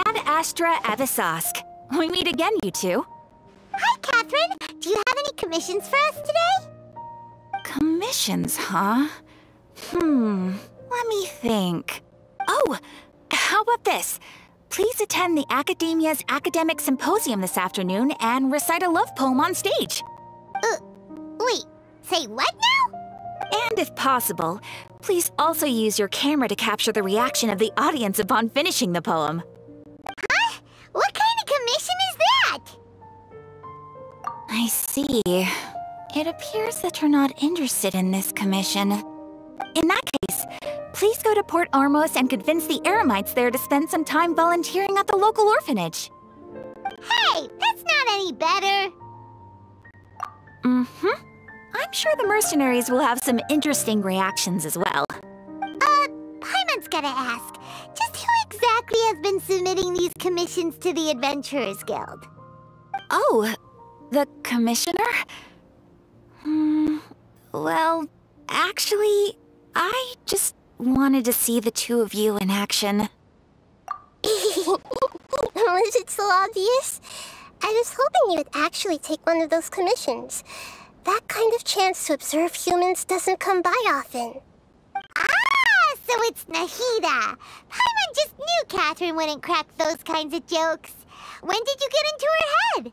Ad Astra Avisosk. We meet again, you two. Hi, Catherine. Do you have any commissions for us today? Commissions, huh? Let me think. Oh, how about this? Please attend the Academia's Academic Symposium this afternoon and recite a love poem on stage. Wait, say what now? And if possible, please also use your camera to capture the reaction of the audience upon finishing the poem. Huh? What kind of commission is that? I see. It appears that you're not interested in this commission. In that case, please go to Port Ormos and convince the Eremites there to spend some time volunteering at the local orphanage. Hey, that's not any better. I'm sure the mercenaries will have some interesting reactions as well. Paimon's gotta ask, just who exactly has been submitting these commissions to the Adventurers Guild? Oh, the commissioner? Well, actually, I just wanted to see the two of you in action. Was it so obvious? I was hoping you would actually take one of those commissions. That kind of chance to observe humans doesn't come by often. Ah, so it's Nahida. Paimon just knew Catherine wouldn't crack those kinds of jokes. When did you get into her head?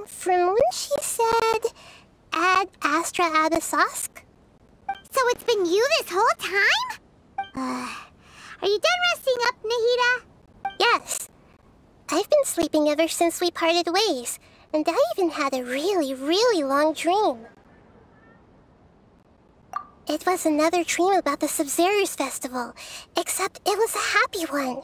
From when she said, Ad Astra Abisosk? So it's been you this whole time? Are you done resting up, Nahida? Yes. I've been sleeping ever since we parted ways, and I even had a really, really long dream. It was another dream about the Sumeru Festival, except it was a happy one.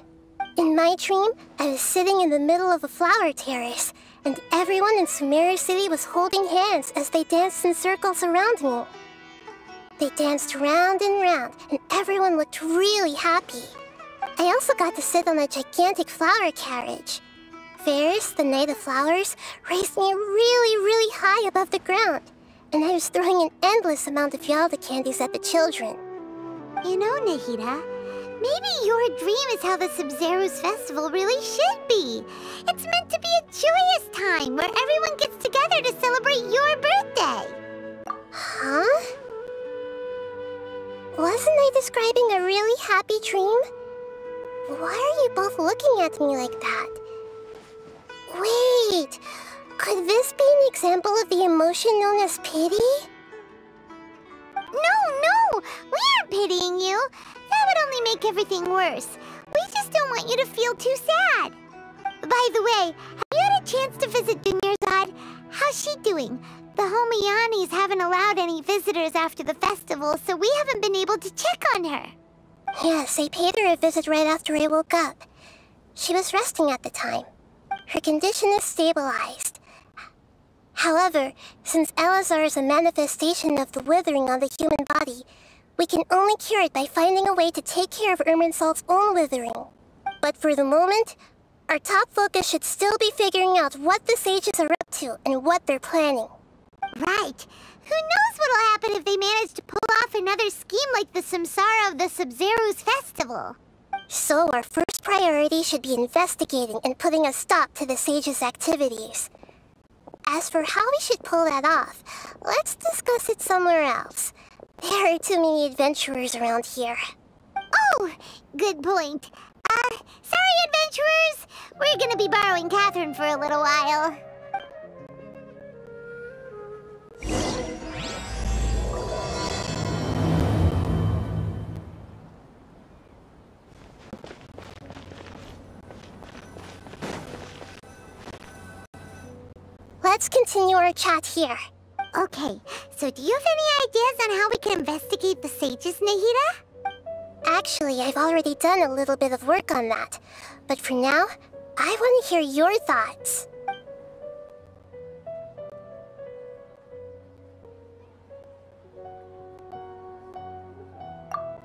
In my dream, I was sitting in the middle of a flower terrace, and everyone in Sumeru City was holding hands as they danced in circles around me. They danced round and round, and everyone looked really happy. I also got to sit on a gigantic flower carriage. Ferris, the Knight of Flowers, raised me really, really high above the ground, and I was throwing an endless amount of Yalda candies at the children. You know, Nahida, maybe your dream is how the Sumeru's festival really should be. It's meant to be a joyous time where everyone gets together to celebrate your birthday. Huh? Wasn't I describing a really happy dream? Why are you both looking at me like that? Wait, could this be an example of the emotion known as pity? No, we aren't pitying you. That would only make everything worse. We just don't want you to feel too sad. By the way, have you had a chance to visit Dunyarzad? How's she doing? The Homianis haven't allowed any visitors after the festival, so we haven't been able to check on her. Yes, I paid her a visit right after I woke up. She was resting at the time. Her condition is stabilized. However, since Elazar is a manifestation of the withering on the human body, we can only cure it by finding a way to take care of Irminsol's own withering. But for the moment, our top focus should still be figuring out what the sages are up to and what they're planning. Right. Who knows what'll happen if they manage to pull off another scheme like the Samsara of the Sumeru's festival. So our first priority should be investigating and putting a stop to the sages' activities. As for how we should pull that off, let's discuss it somewhere else. There are too many adventurers around here. Oh, good point. Sorry, adventurers. We're gonna be borrowing Catherine for a little while. continue our chat here. Okay, so do you have any ideas on how we can investigate the sages, Nahida? Actually, I've already done a little bit of work on that. But for now, I want to hear your thoughts.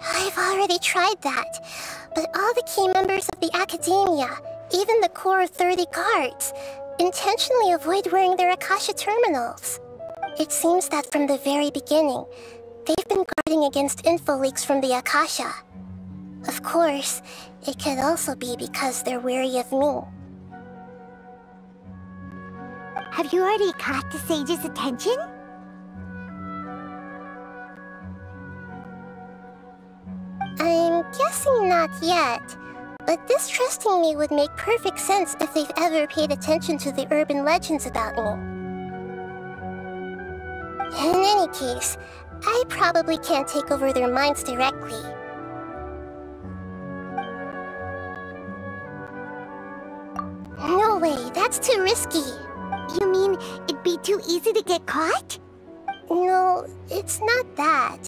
I've already tried that, but all the key members of the Academia, even the core of 30 guards, intentionally avoid wearing their Akasha terminals. It seems that from the very beginning, they've been guarding against info leaks from the Akasha. Of course, it could also be because they're wary of me. Have you already caught the sage's attention? I'm guessing not yet, but distrusting me would make perfect sense if they've ever paid attention to the urban legends about me. In any case, I probably can't take over their minds directly. No way, that's too risky. You mean it'd be too easy to get caught? No, it's not that.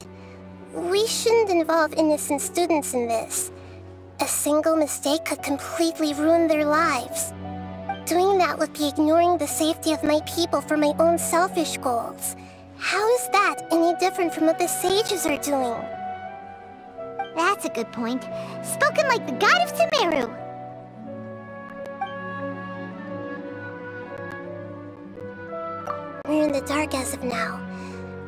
We shouldn't involve innocent students in this. A single mistake could completely ruin their lives. Doing that would be ignoring the safety of my people for my own selfish goals. How is that any different from what the sages are doing? That's a good point. Spoken like the god of Sumeru. We're in the dark as of now.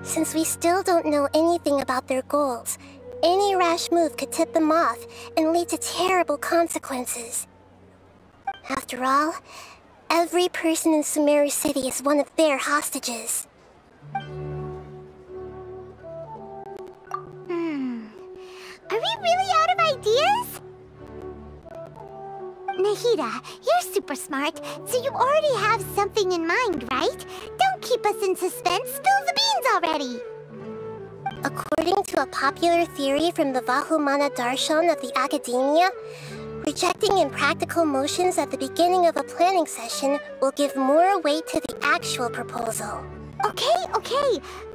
Since we still don't know anything about their goals, any rash move could tip them off and lead to terrible consequences. After all, every person in Sumeru City is one of their hostages. Are we really out of ideas? Nahida, you're super smart, so you already have something in mind, right? Don't keep us in suspense. Spill the beans already. According to a popular theory from the Vahumana Darshan of the Academia, rejecting impractical motions at the beginning of a planning session will give more weight to the actual proposal. Okay,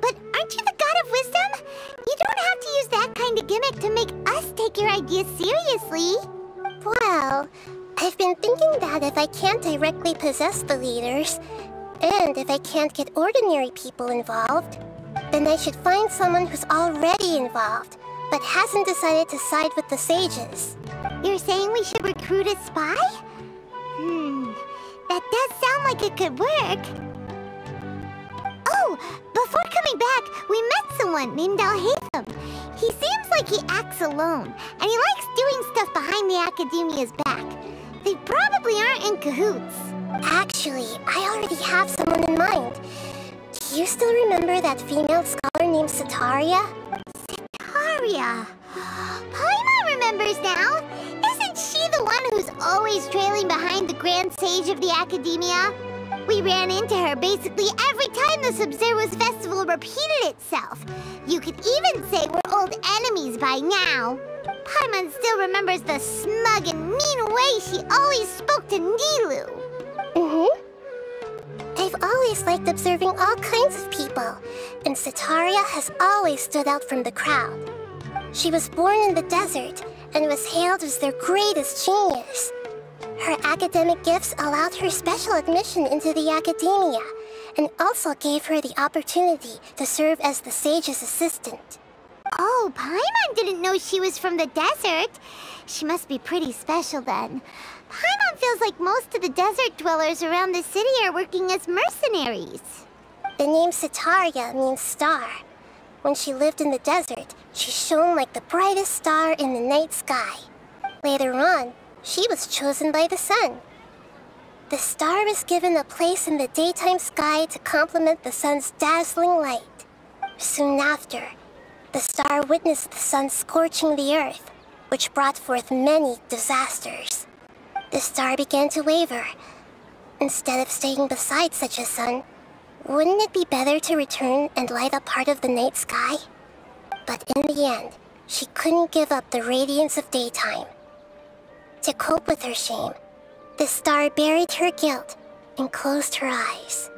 but aren't you the god of wisdom? You don't have to use that kind of gimmick to make us take your ideas seriously. Well, I've been thinking that if I can't directly possess the leaders, and if I can't get ordinary people involved, then I should find someone who's already involved, but hasn't decided to side with the sages. You're saying we should recruit a spy? That does sound like it could work. Oh, before coming back, we met someone named Alhaitham. He seems like he acts alone, and he likes doing stuff behind the Academia's back. They probably aren't in cahoots. Actually, I already have someone in mind. Do you still remember that female scholar named Sataria? Sataria. Paimon remembers now. Isn't she the one who's always trailing behind the Grand Sage of the Academia? We ran into her basically every time the Sumeru's festival repeated itself. You could even say we're old enemies by now. Paimon still remembers the smug and mean way she always spoke to Nilu. I've always liked observing all kinds of people, and Sataria has always stood out from the crowd. She was born in the desert and was hailed as their greatest genius. Her academic gifts allowed her special admission into the Academia, and also gave her the opportunity to serve as the sage's assistant. Oh, Paimon didn't know she was from the desert. She must be pretty special then. Paimon feels like most of the desert dwellers around the city are working as mercenaries. The name Sataria means star. When she lived in the desert, she shone like the brightest star in the night sky. Later on, she was chosen by the sun. The star was given a place in the daytime sky to complement the sun's dazzling light. Soon after, the star witnessed the sun scorching the earth, which brought forth many disasters. The star began to waver. Instead of staying beside such a sun, wouldn't it be better to return and light up part of the night sky? But in the end, she couldn't give up the radiance of daytime. To cope with her shame, the star buried her guilt and closed her eyes.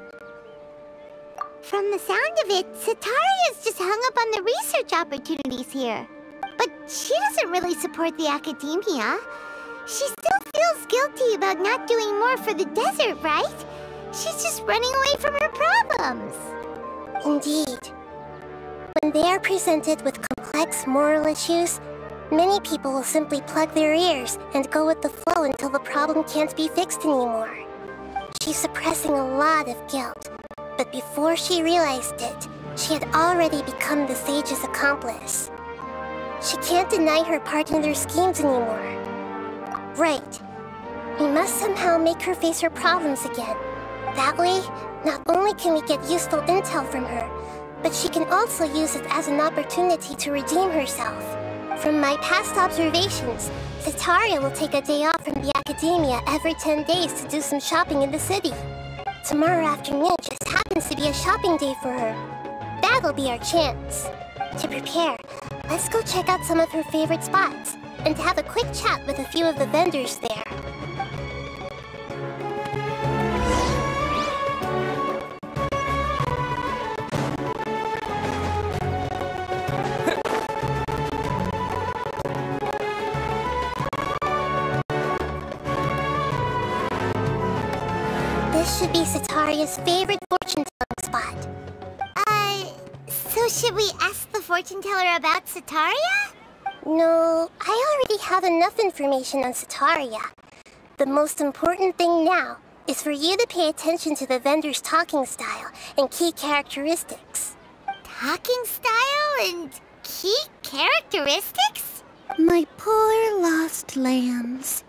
From the sound of it, Sataria's just hung up on the research opportunities here. But she doesn't really support the academia. She still feels guilty about not doing more for the desert, right? She's just running away from her problems. Indeed. When they are presented with complex moral issues, many people will simply plug their ears and go with the flow until the problem can't be fixed anymore. She's suppressing a lot of guilt, but before she realized it, she had already become the sage's accomplice. She can't deny her part in their schemes anymore. Right. We must somehow make her face her problems again. That way, not only can we get useful intel from her, but she can also use it as an opportunity to redeem herself. From my past observations, Sataria will take a day off from the academia every 10 days to do some shopping in the city. Tomorrow afternoon just happens to be a shopping day for her. That'll be our chance. To prepare, let's go check out some of her favorite spots and have a quick chat with a few of the vendors there. This should be Sataria's favorite fortune-telling spot. So should we ask the fortune teller about Sataria? No, I already have enough information on Sataria. The most important thing now is for you to pay attention to the vendor's talking style and key characteristics. Talking style and key characteristics? My poor lost lambs.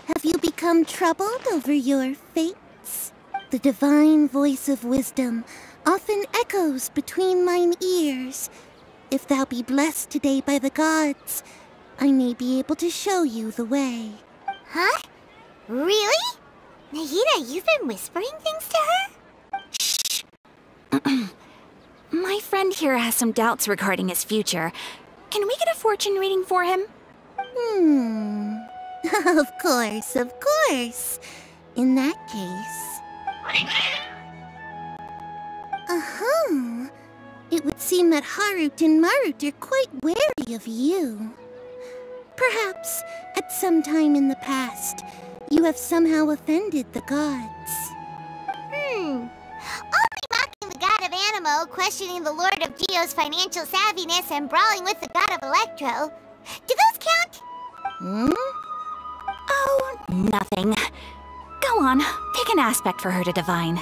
Have you become troubled over your fates? The divine voice of wisdom often echoes between mine ears. If thou be blessed today by the gods, I may be able to show you the way. Huh? Really? Nahida, you've been whispering things to her? Shh. My friend here has some doubts regarding his future. Can we get a fortune reading for him? Of course, of course. In that case... It would seem that Harut and Marut are quite wary of you. Perhaps, at some time in the past, you have somehow offended the gods. Only mocking the god of Animo, questioning the Lord of Geo's financial savviness, and brawling with the god of Electro. Do those count? Oh, nothing. Go on, pick an aspect for her to divine.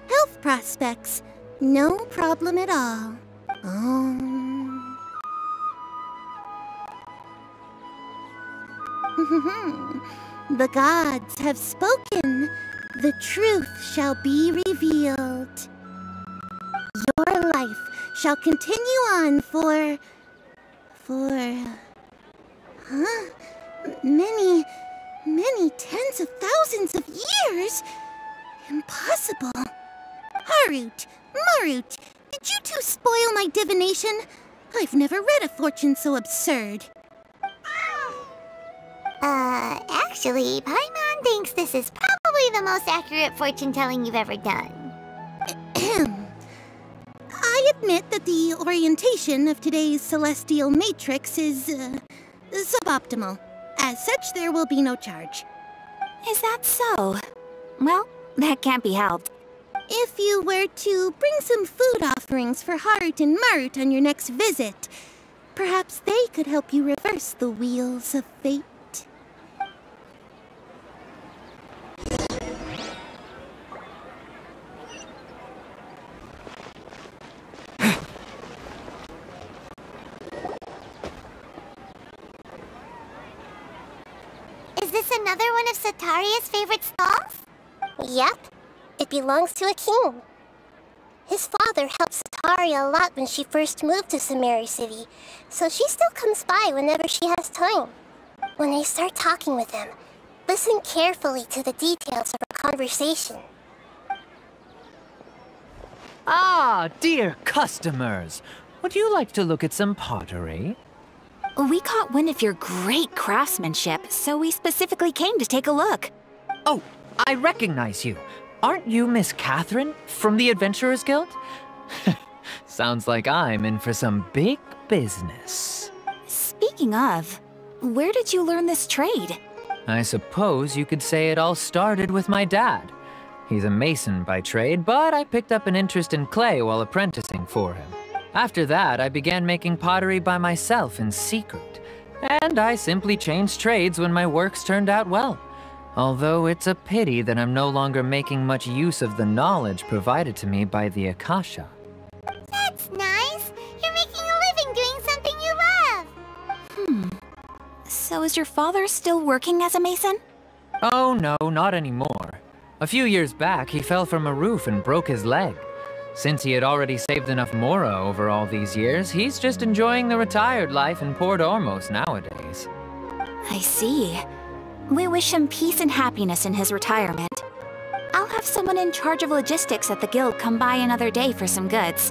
Health prospects. No problem at all. The gods have spoken. The truth shall be revealed. Your life shall continue on for many tens of thousands of years? Impossible. Harut, Marut, did you two spoil my divination? I've never read a fortune so absurd. Actually, Paimon thinks this is probably the most accurate fortune-telling you've ever done. I admit that the orientation of today's celestial matrix is, suboptimal. As such, there will be no charge. Is that so? Well, that can't be helped. If you were to bring some food offerings for Harut and Marut on your next visit, perhaps they could help you reverse the wheels of fate. Is this another one of Sataria's favorite stalls? Yep. It belongs to a king. His father helped Sataria a lot when she first moved to Sumeru City, so she still comes by whenever she has time. When I start talking with him, listen carefully to the details of our conversation. Ah, dear customers! Would you like to look at some pottery? We caught wind of your great craftsmanship, so we specifically came to take a look. Oh, I recognize you. Aren't you Miss Catherine from the Adventurers Guild? Sounds like I'm in for some big business. Speaking of, where did you learn this trade? I suppose you could say it all started with my dad. He's a mason by trade, but I picked up an interest in clay while apprenticing for him. After that, I began making pottery by myself in secret. And I simply changed trades when my works turned out well. Although it's a pity that I'm no longer making much use of the knowledge provided to me by the Akasha. That's nice. You're making a living doing something you love. So is your father still working as a mason? Oh no, not anymore. A few years back, he fell from a roof and broke his leg. Since he had already saved enough mora over all these years, he's just enjoying the retired life in Port Ormos nowadays. I see. We wish him peace and happiness in his retirement. I'll have someone in charge of logistics at the guild come by another day for some goods.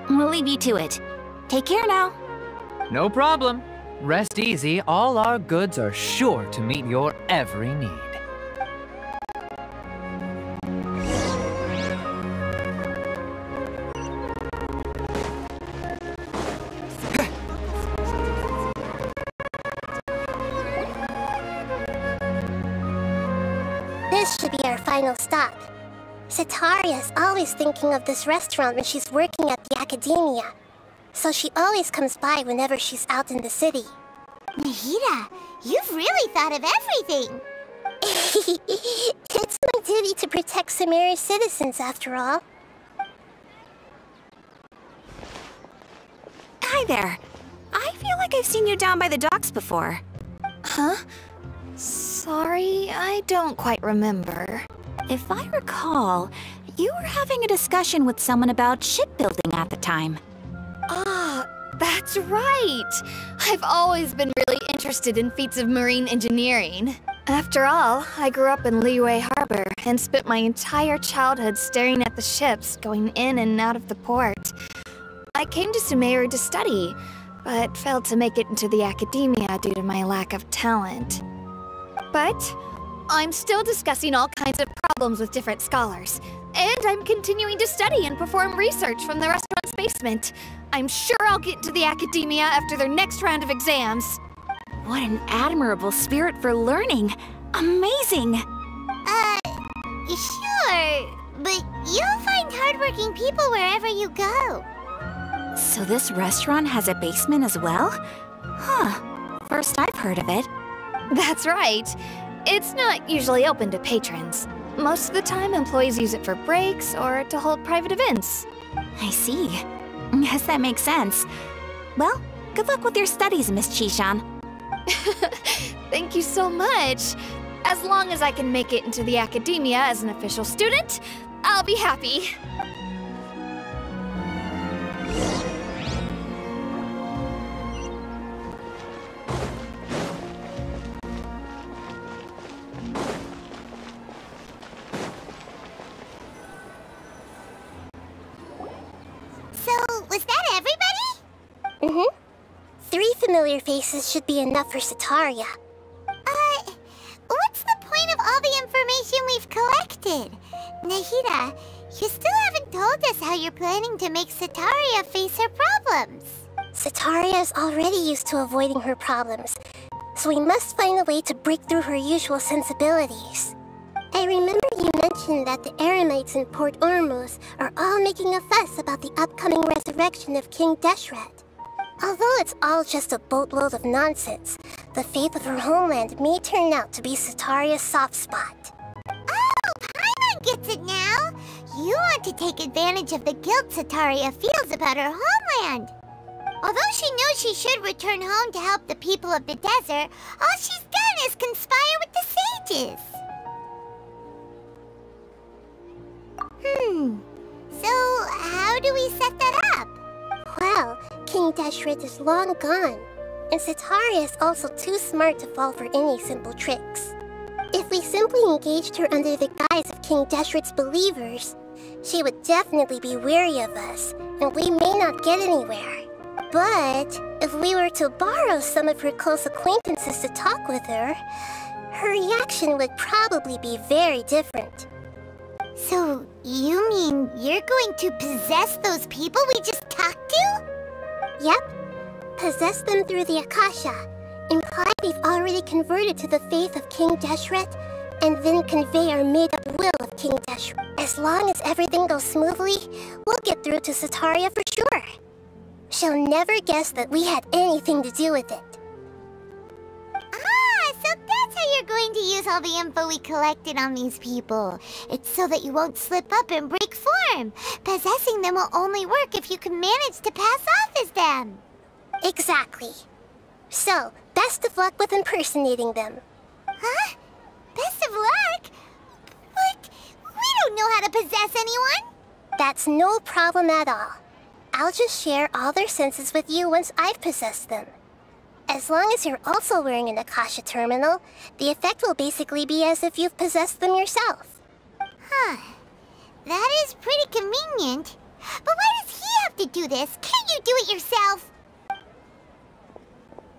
We'll leave you to it. Take care now. No problem. Rest easy, all our goods are sure to meet your every need. This should be our final stop. Sataria's always thinking of this restaurant when she's working at the academia. So she always comes by whenever she's out in the city. Nahida, you've really thought of everything. It's my duty to protect Sumeru's citizens, after all. Hi there. I feel like I've seen you down by the docks before. Huh? Sorry, I don't quite remember. If I recall, you were having a discussion with someone about shipbuilding at the time. Ah, that's right! I've always been really interested in feats of marine engineering. After all, I grew up in Liyue Harbor and spent my entire childhood staring at the ships going in and out of the port. I came to Sumeru to study, but failed to make it into the academia due to my lack of talent. But I'm still discussing all kinds of problems with different scholars, and I'm continuing to study and perform research from the restaurant's basement. I'm sure I'll get into the academia after their next round of exams. What an admirable spirit for learning. Amazing! Sure, but you'll find hardworking people wherever you go. So this restaurant has a basement as well? Huh. First I've heard of it. That's right. It's not usually open to patrons. Most of the time, employees use it for breaks or to hold private events. I see. Guess that makes sense. Well, good luck with your studies, Miss Chishan. Thank you so much. As long as I can make it into the academia as an official student, I'll be happy. So, was that everybody? Mm-hmm. 3 familiar faces should be enough for Sataria. What's the point of all the information we've collected? Nahida, you still haven't told us how you're planning to make Sataria face her problems. Sataria is already used to avoiding her problems, so we must find a way to break through her usual sensibilities. I remember you mentioned that the Eremites in Port Ormos are all making a fuss about the upcoming resurrection of King Deshret. Although it's all just a boatload of nonsense, the fate of her homeland may turn out to be Sataria's soft spot. Oh, Paimon gets it now! You want to take advantage of the guilt Sataria feels about her homeland. Although she knows she should return home to help the people of the desert, all she's done is conspire with the sages. So how do we set that up? Well, King Deshret is long gone, and Sataria is also too smart to fall for any simple tricks. If we simply engaged her under the guise of King Deshret's believers, she would definitely be weary of us, and we may not get anywhere. But if we were to borrow some of her close acquaintances to talk with her, her reaction would probably be very different. So, you mean you're going to possess those people we just talked to? Yep. Possess them through the Akasha. Imply we've already converted to the faith of King Deshret, and then convey our made-up will of King Deshret. As long as everything goes smoothly, we'll get through to Sataria for sure. She'll never guess that we had anything to do with it. Ah, so that's how you're going to use all the info we collected on these people. It's so that you won't slip up and break form. Possessing them will only work if you can manage to pass off as them. Exactly. So, best of luck with impersonating them. Huh? Best of luck? But we don't know how to possess anyone. That's no problem at all. I'll just share all their senses with you once I've possessed them. As long as you're also wearing an Akasha terminal, the effect will basically be as if you've possessed them yourself. Huh. That is pretty convenient. But why does he have to do this? Can't you do it yourself?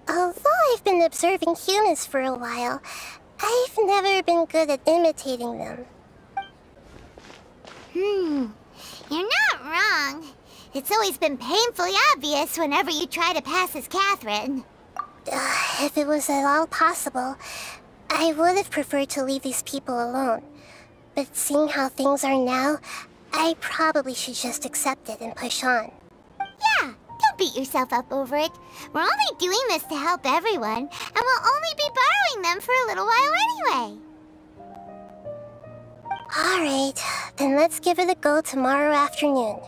Although I've been observing humans for a while, I've never been good at imitating them. You're not wrong. It's always been painfully obvious whenever you try to pass as Catherine. If it was at all possible, I would have preferred to leave these people alone. But seeing how things are now, I probably should just accept it and push on. Yeah, don't beat yourself up over it. We're only doing this to help everyone, and we'll only be borrowing them for a little while anyway. Alright, then let's give it a go tomorrow afternoon.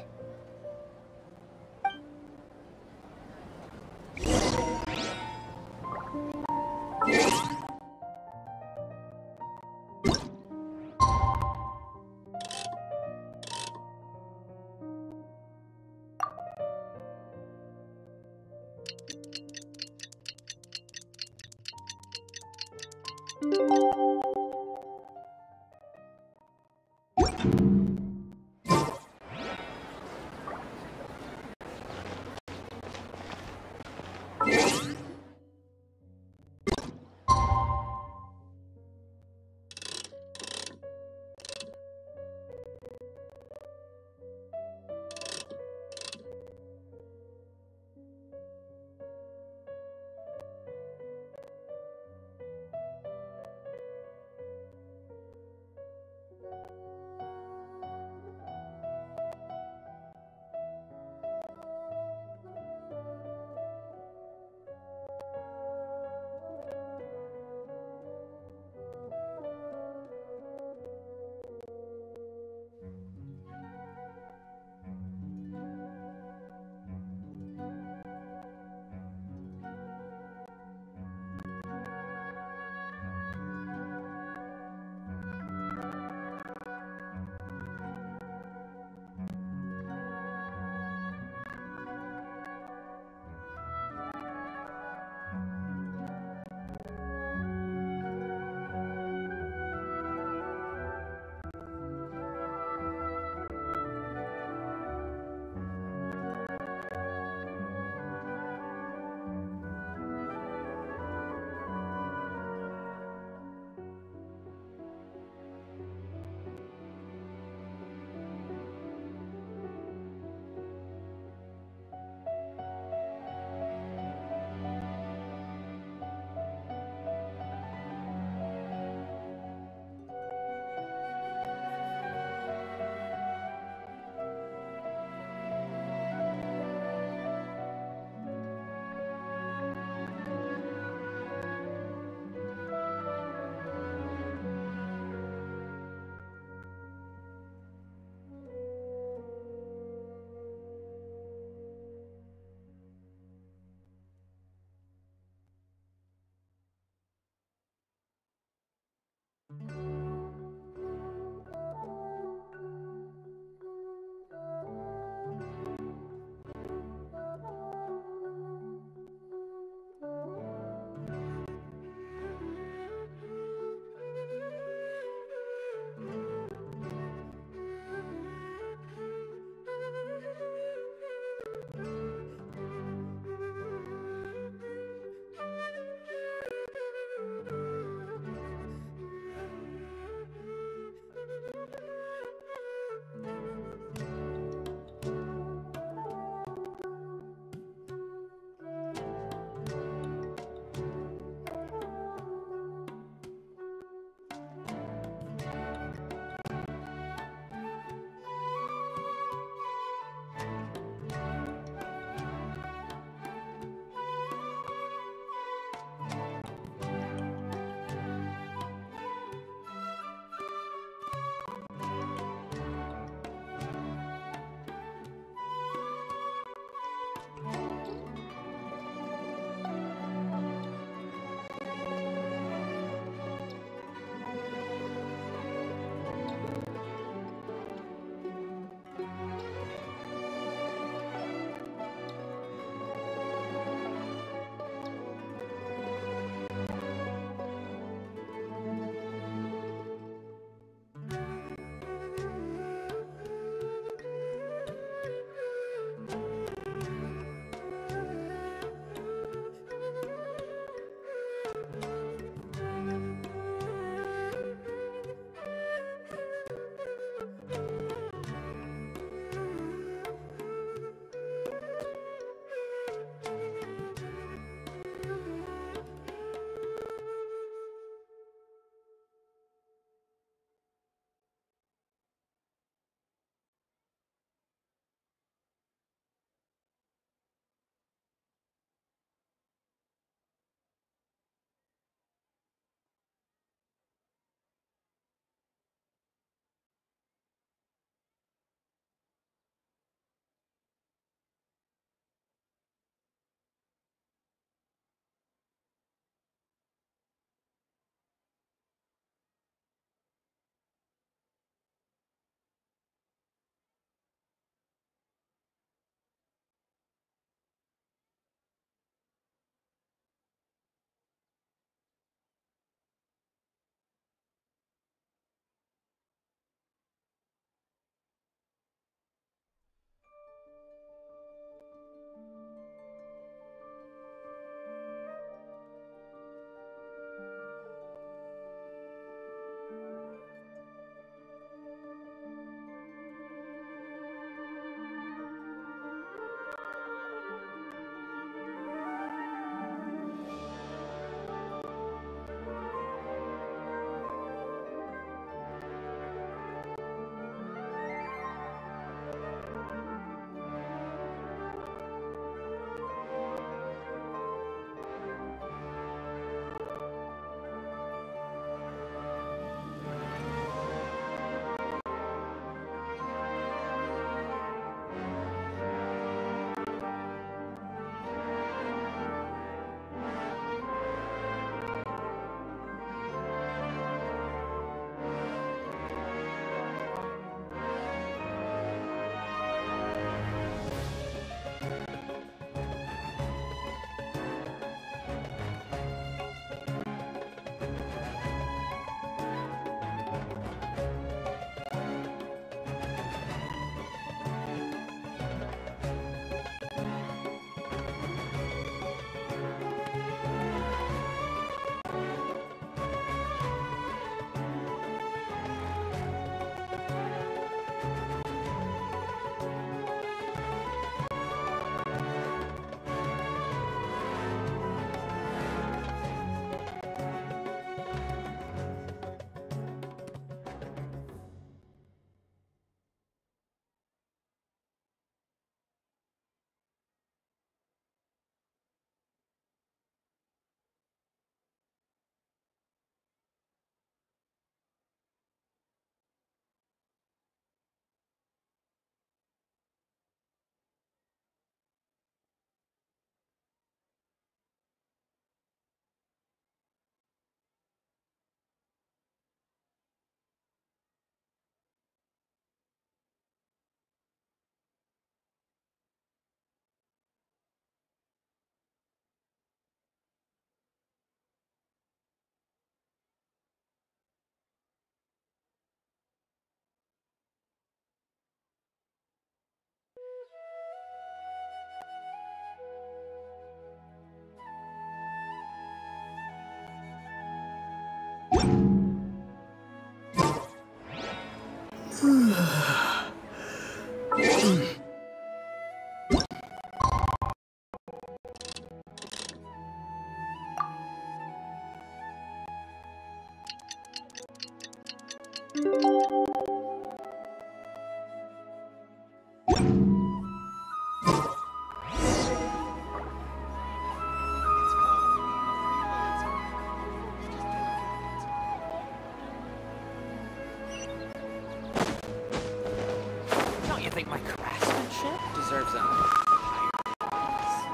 Don't you think my craftsmanship deserves a higher prize?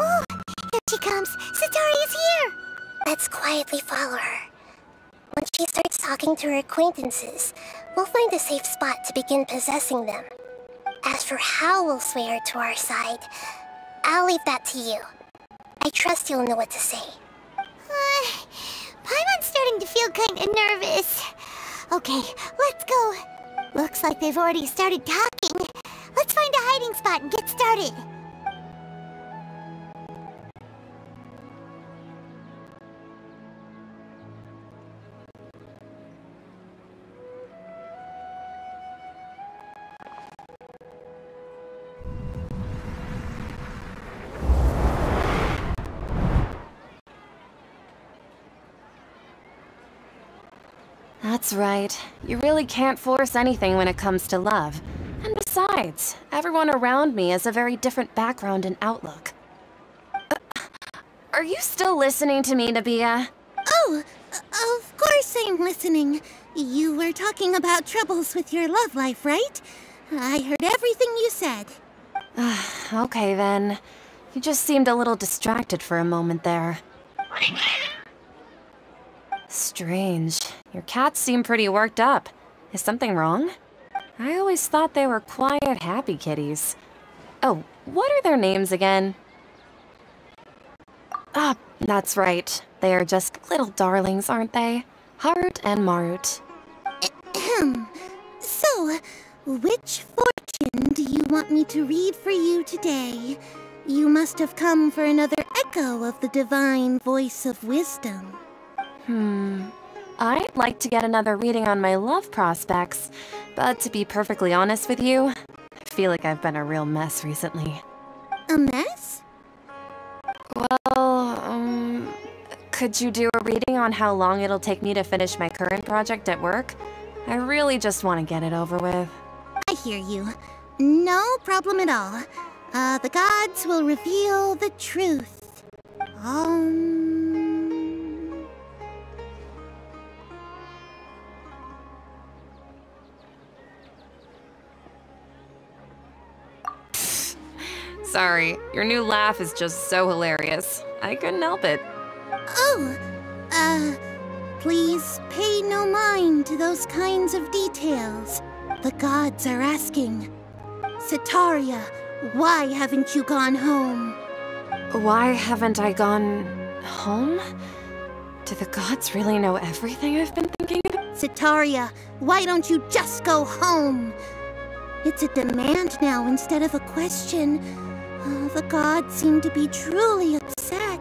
Oh, here she comes. Satori is here. Let's quietly follow her. When she starts talking to her acquaintances, we'll find a safe spot to begin possessing them. As for how we'll sway her to our side, I'll leave that to you. I trust you'll know what to say. Paimon's starting to feel kinda nervous. Okay, let's go. Looks like they've already started talking. Let's find a hiding spot and get started. That's right. You really can't force anything when it comes to love. And besides, everyone around me has a very different background and outlook. Are you still listening to me, Nabia? Oh, of course I'm listening. You were talking about troubles with your love life, right? I heard everything you said. Okay then. You just seemed a little distracted for a moment there. Strange. Your cats seem pretty worked up. Is something wrong? I always thought they were quiet, happy kitties. Oh, what are their names again? Ah, that's right. They are just little darlings, aren't they? Harut and Marut. So, which fortune do you want me to read for you today? You must have come for another echo of the divine voice of wisdom. I'd like to get another reading on my love prospects, but to be perfectly honest with you, I feel like I've been a real mess recently. A mess? Well, could you do a reading on how long it'll take me to finish my current project at work? I really just want to get it over with. I hear you. No problem at all. The gods will reveal the truth. Sorry, your new laugh is just so hilarious. I couldn't help it. Please pay no mind to those kinds of details. The gods are asking. Sataria, why haven't you gone home? Why haven't I gone home? Do the gods really know everything I've been thinking about? Sataria, why don't you just go home? It's a demand now instead of a question. The gods seem to be truly upset.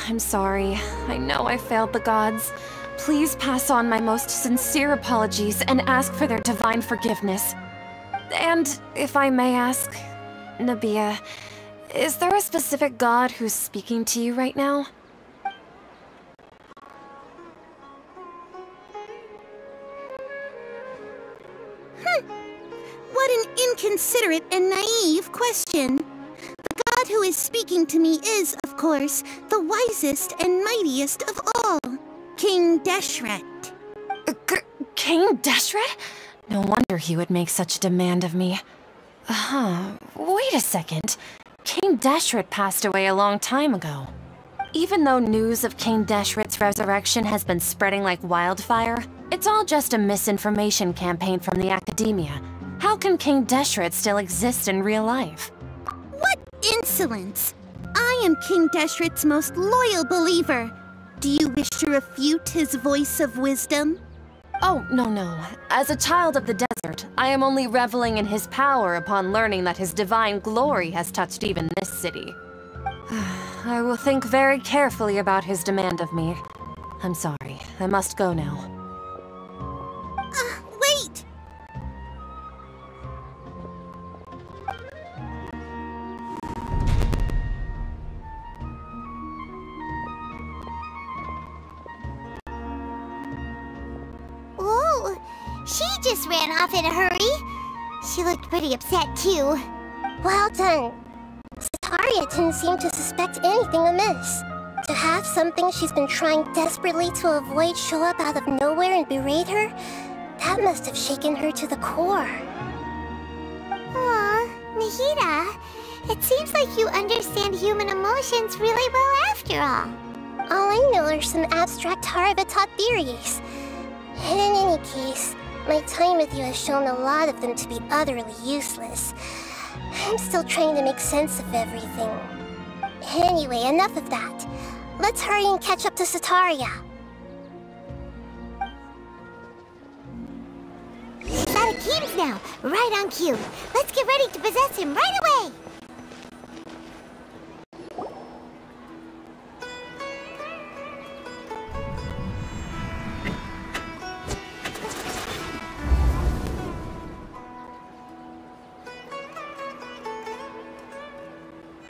I'm sorry. I know I failed the gods. Please pass on my most sincere apologies and ask for their divine forgiveness. And if I may ask, Nabia, is there a specific god who's speaking to you right now? What an inconsiderate and naive question. The god who is speaking to me is, of course, the wisest and mightiest of all, King Deshret. King Deshret? No wonder he would make such a demand of me. Wait a second. King Deshret passed away a long time ago. Even though news of King Deshret's resurrection has been spreading like wildfire, it's all just a misinformation campaign from the academia. How can King Deshret still exist in real life? What insolence! I am King Deshret's most loyal believer. Do you wish to refute his voice of wisdom? Oh, no. As a child of the desert, I am only reveling in his power upon learning that his divine glory has touched even this city. I will think very carefully about his demand of me. I'm sorry. I must go now. Wait! Whoa! She just ran off in a hurry. She looked pretty upset, too. Well done. Sataria didn't seem to suspect anything amiss. To have something she's been trying desperately to avoid show up out of nowhere and berate her, that must have shaken her to the core. Aw, Nahida, it seems like you understand human emotions really well after all. All I know are some abstract Harvard-taught theories. And in any case, my time with you has shown a lot of them to be utterly useless. I'm still trying to make sense of everything. Anyway, enough of that. Let's hurry and catch up to Sataria. Out of Keem's now, right on cue. Let's get ready to possess him right away!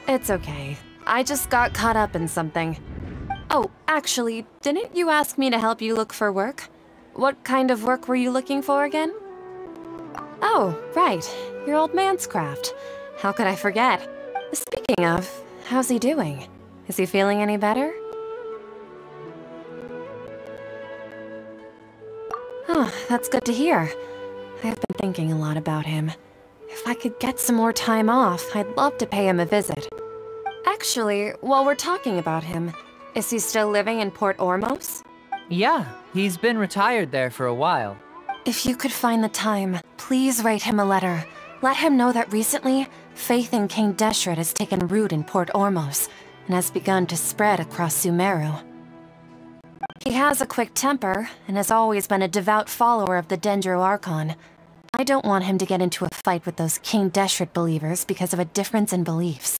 It's okay. I just got caught up in something. Oh, actually, didn't you ask me to help you look for work? What kind of work were you looking for again? Oh, right. Your old man's craft. How could I forget? Speaking of, how's he doing? Is he feeling any better? Oh, that's good to hear. I've been thinking a lot about him. If I could get some more time off, I'd love to pay him a visit. Actually, while we're talking about him, is he still living in Port Ormos? Yeah, he's been retired there for a while. If you could find the time, please write him a letter. Let him know that recently, faith in King Deshret has taken root in Port Ormos and has begun to spread across Sumeru. He has a quick temper and has always been a devout follower of the Sumeru Archon. I don't want him to get into a fight with those King Deshret believers because of a difference in beliefs.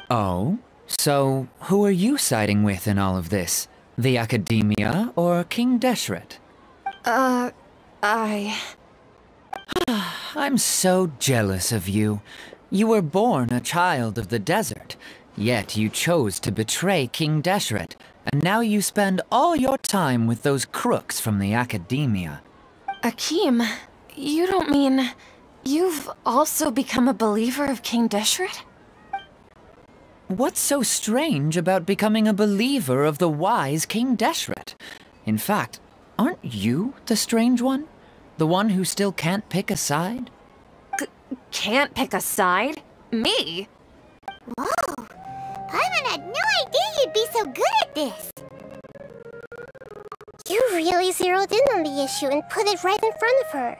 Oh? So, who are you siding with in all of this? The Academia or King Deshret? I'm so jealous of you. You were born a child of the desert, yet you chose to betray King Deshret, and now you spend all your time with those crooks from the Academia. Akeem, you don't mean you've also become a believer of King Deshret? What's so strange about becoming a believer of the wise King Deshret? In fact, aren't you the strange one? The one who still can't pick a side? Can't pick a side? Me? Whoa! Paimon had no idea you'd be so good at this! You really zeroed in on the issue and put it right in front of her.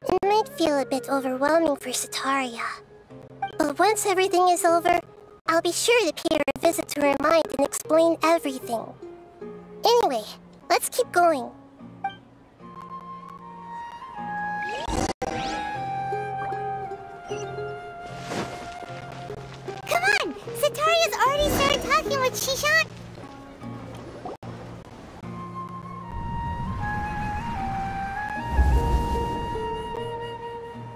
It might feel a bit overwhelming for Sataria. But once everything is over, I'll be sure to pay her a visit to her mind and explain everything. Anyway, let's keep going. Come on! Sataria's already started talking with Shishan!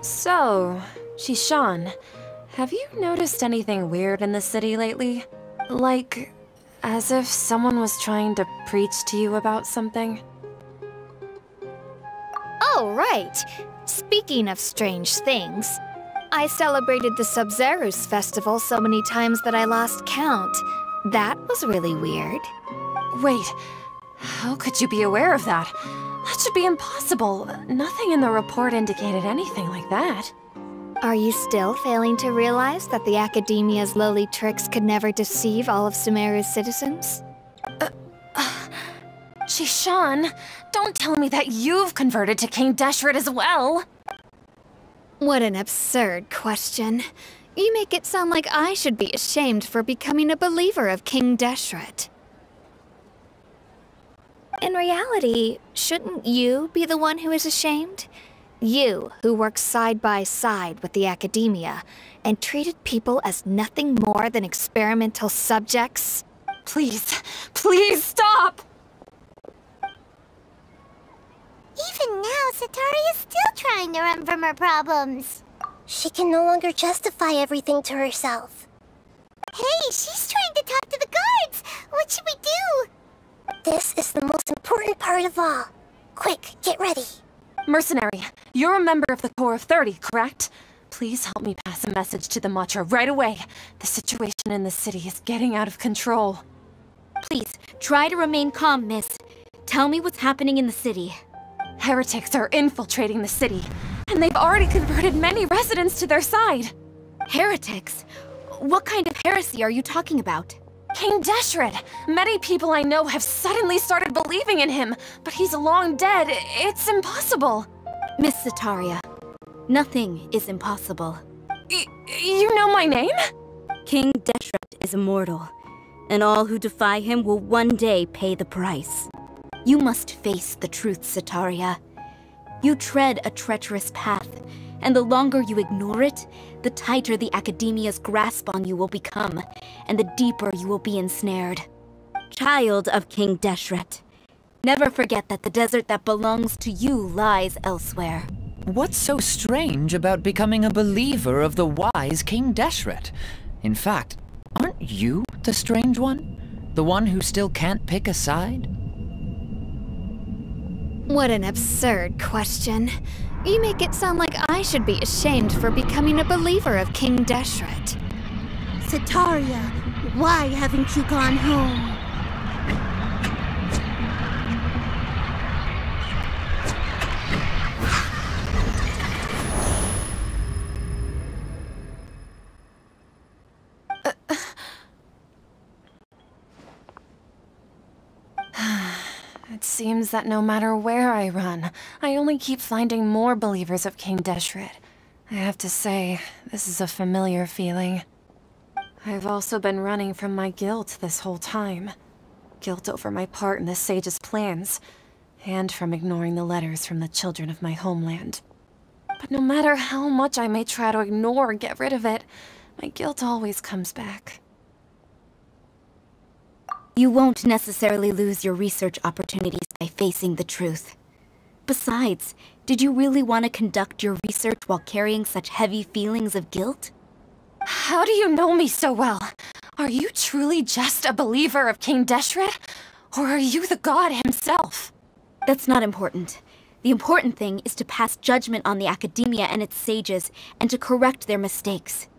So, Shishan, have you noticed anything weird in the city lately? Like, as if someone was trying to preach to you about something? Oh, right. Speaking of strange things, I celebrated the Sub-Zerus festival so many times that I lost count. That was really weird. Wait, how could you be aware of that? That should be impossible. Nothing in the report indicated anything like that. Are you still failing to realize that the Academia's lowly tricks could never deceive all of Sumeru's citizens? Shishan, don't tell me that you've converted to King Deshret as well! What an absurd question. You make it sound like I should be ashamed for becoming a believer of King Deshret. in reality, shouldn't you be the one who is ashamed? You, who works side by side with the academia and treated people as nothing more than experimental subjects? Please, please stop! Even now, Satari is still trying to run from her problems. She can no longer justify everything to herself. Hey, she's trying to talk to the guards! What should we do? This is the most important part of all. Quick, get ready. Mercenary, you're a member of the Corps of 30, correct? Please help me pass a message to the Matra right away. The situation in the city is getting out of control. Please, try to remain calm, miss. Tell me what's happening in the city. Heretics are infiltrating the city, and they've already converted many residents to their side. Heretics? What kind of heresy are you talking about? King Deshret! Many people I know have suddenly started believing in him, but he's long dead. It's impossible. Miss Sataria, nothing is impossible. You know my name? King Deshret is immortal, and all who defy him will one day pay the price. You must face the truth, Sataria. You tread a treacherous path, and the longer you ignore it, the tighter the Academia's grasp on you will become, and the deeper you will be ensnared. Child of King Deshret, never forget that the desert that belongs to you lies elsewhere. What's so strange about becoming a believer of the wise King Deshret? In fact, aren't you the strange one? The one who still can't pick a side? What an absurd question. You make it sound like I should be ashamed for becoming a believer of King Deshret. Sataria, why haven't you gone home? It seems that no matter where I run, I only keep finding more believers of King Deshret. I have to say, this is a familiar feeling. I've also been running from my guilt this whole time. Guilt over my part in the Sage's plans, and from ignoring the letters from the children of my homeland. But no matter how much I may try to ignore or get rid of it, my guilt always comes back. You won't necessarily lose your research opportunities by facing the truth. Besides, did you really want to conduct your research while carrying such heavy feelings of guilt? How do you know me so well? Are you truly just a believer of King Deshret? Or are you the god himself? That's not important. The important thing is to pass judgment on the Academia and its sages, and to correct their mistakes.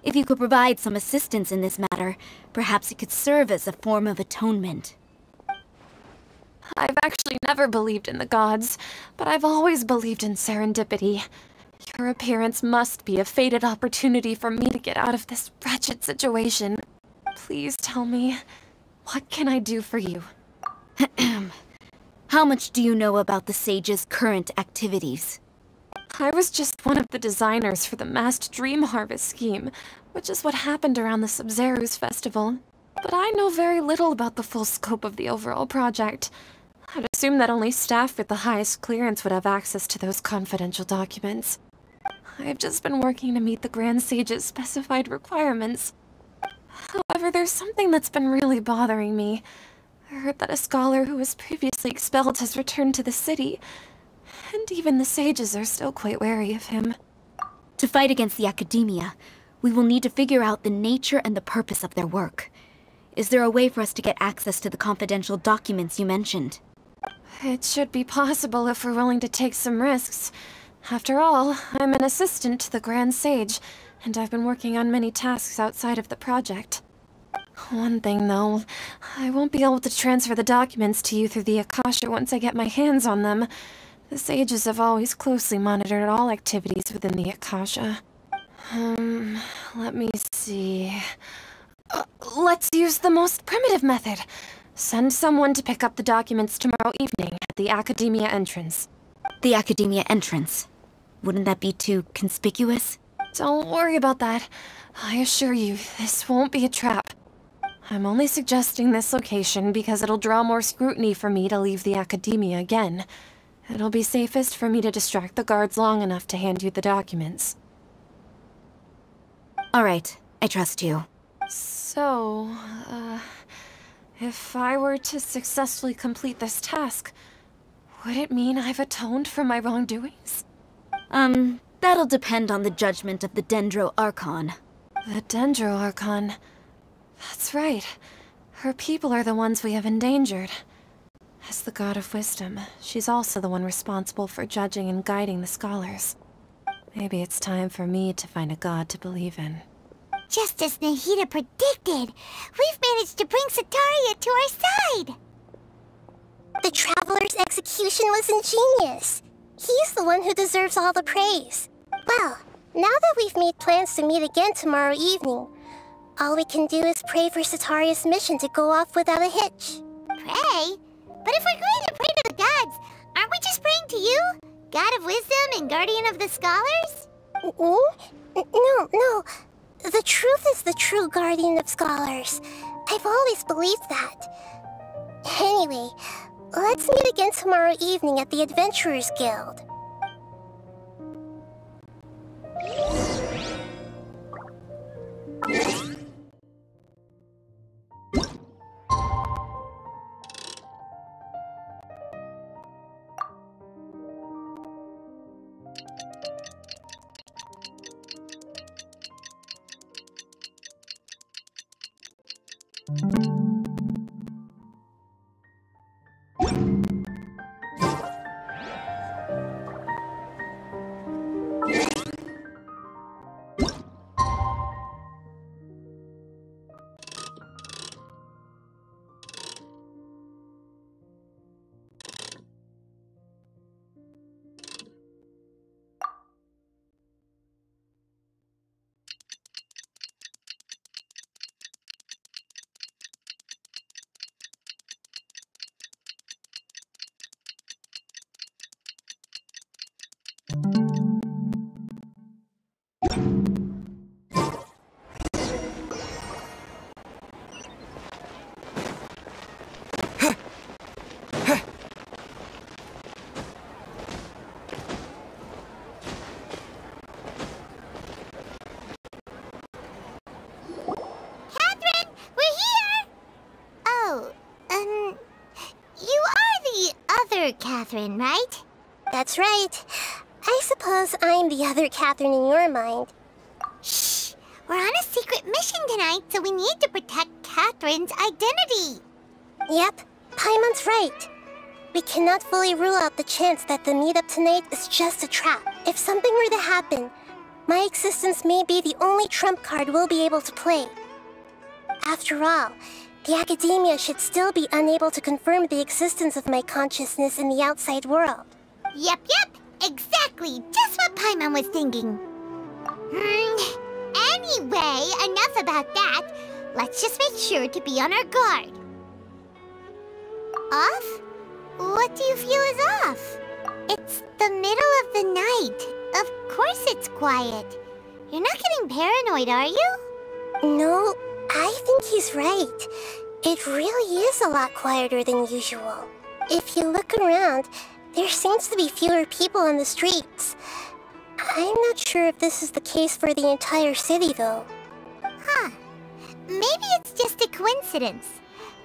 If you could provide some assistance in this matter, perhaps it could serve as a form of atonement. I've actually never believed in the gods, but I've always believed in serendipity. Your appearance must be a fated opportunity for me to get out of this wretched situation. Please tell me, what can I do for you? How much do you know about the sage's current activities? I was just one of the designers for the massed dream harvest scheme, which is what happened around the Sumeru festival. But I know very little about the full scope of the overall project. I'd assume that only staff with the highest clearance would have access to those confidential documents. I've just been working to meet the Grand Sage's specified requirements. However, there's something that's been really bothering me. I heard that a scholar who was previously expelled has returned to the city, and even the sages are still quite wary of him. To fight against the Academia, we will need to figure out the nature and the purpose of their work. Is there a way for us to get access to the confidential documents you mentioned? It should be possible if we're willing to take some risks. After all, I'm an assistant to the Grand Sage, and I've been working on many tasks outside of the project. One thing, though, I won't be able to transfer the documents to you through the Akasha once I get my hands on them. The sages have always closely monitored all activities within the Akasha. Let me see... let's use the most primitive method. Send someone to pick up the documents tomorrow evening at the Academia entrance. The Academia entrance? Wouldn't that be too conspicuous? Don't worry about that. I assure you, this won't be a trap. I'm only suggesting this location because it'll draw more scrutiny for me to leave the academia again. It'll be safest for me to distract the guards long enough to hand you the documents. All right, I trust you. So, if I were to successfully complete this task, would it mean I've atoned for my wrongdoings? That'll depend on the judgment of the Dendro Archon. The Dendro Archon. That's right. Her people are the ones we have endangered. As the God of Wisdom, she's also the one responsible for judging and guiding the scholars. Maybe it's time for me to find a god to believe in. Just as Nahida predicted, we've managed to bring Sataria to our side! The Traveler's execution was ingenious. He's the one who deserves all the praise. Well, now that we've made plans to meet again tomorrow evening, all we can do is pray for Sataria's mission to go off without a hitch. Pray? But if we're going to pray to the gods, aren't we just praying to you? God of Wisdom and Guardian of the Scholars? No. The truth is the true Guardian of Scholars. I've always believed that. Anyway, let's meet again tomorrow evening at the Adventurers Guild. Catherine, right? That's right. I suppose I'm the other Catherine in your mind. Shh! We're on a secret mission tonight, so we need to protect Catherine's identity. Yep, Paimon's right. We cannot fully rule out the chance that the meetup tonight is just a trap. If something were to happen, my existence may be the only trump card we'll be able to play. After all, the academia should still be unable to confirm the existence of my consciousness in the outside world. Yep, exactly. Just what Paimon was thinking. Anyway, enough about that. Let's just make sure to be on our guard. Off? What do you feel is off? It's the middle of the night. Of course it's quiet. You're not getting paranoid, are you? No, I think he's right. It really is a lot quieter than usual. If you look around, there seems to be fewer people on the streets. I'm not sure if this is the case for the entire city, though. Huh. Maybe it's just a coincidence.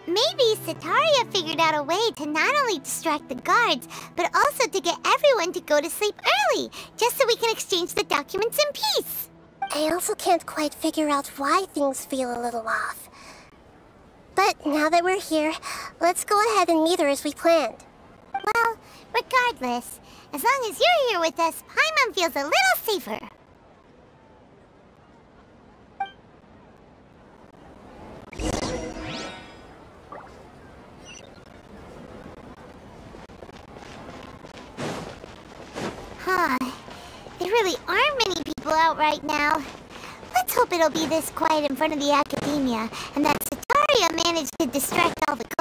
Maybe Sataria figured out a way to not only distract the guards, but also to get everyone to go to sleep early, just so we can exchange the documents in peace. I also can't quite figure out why things feel a little off. But now that we're here, let's go ahead and meet her as we planned. Well, regardless, as long as you're here with us, Paimon feels a little safer. Huh. There really aren't many people out right now. Let's hope it'll be this quiet in front of the academia, and that Sataria managed to distract all the guards.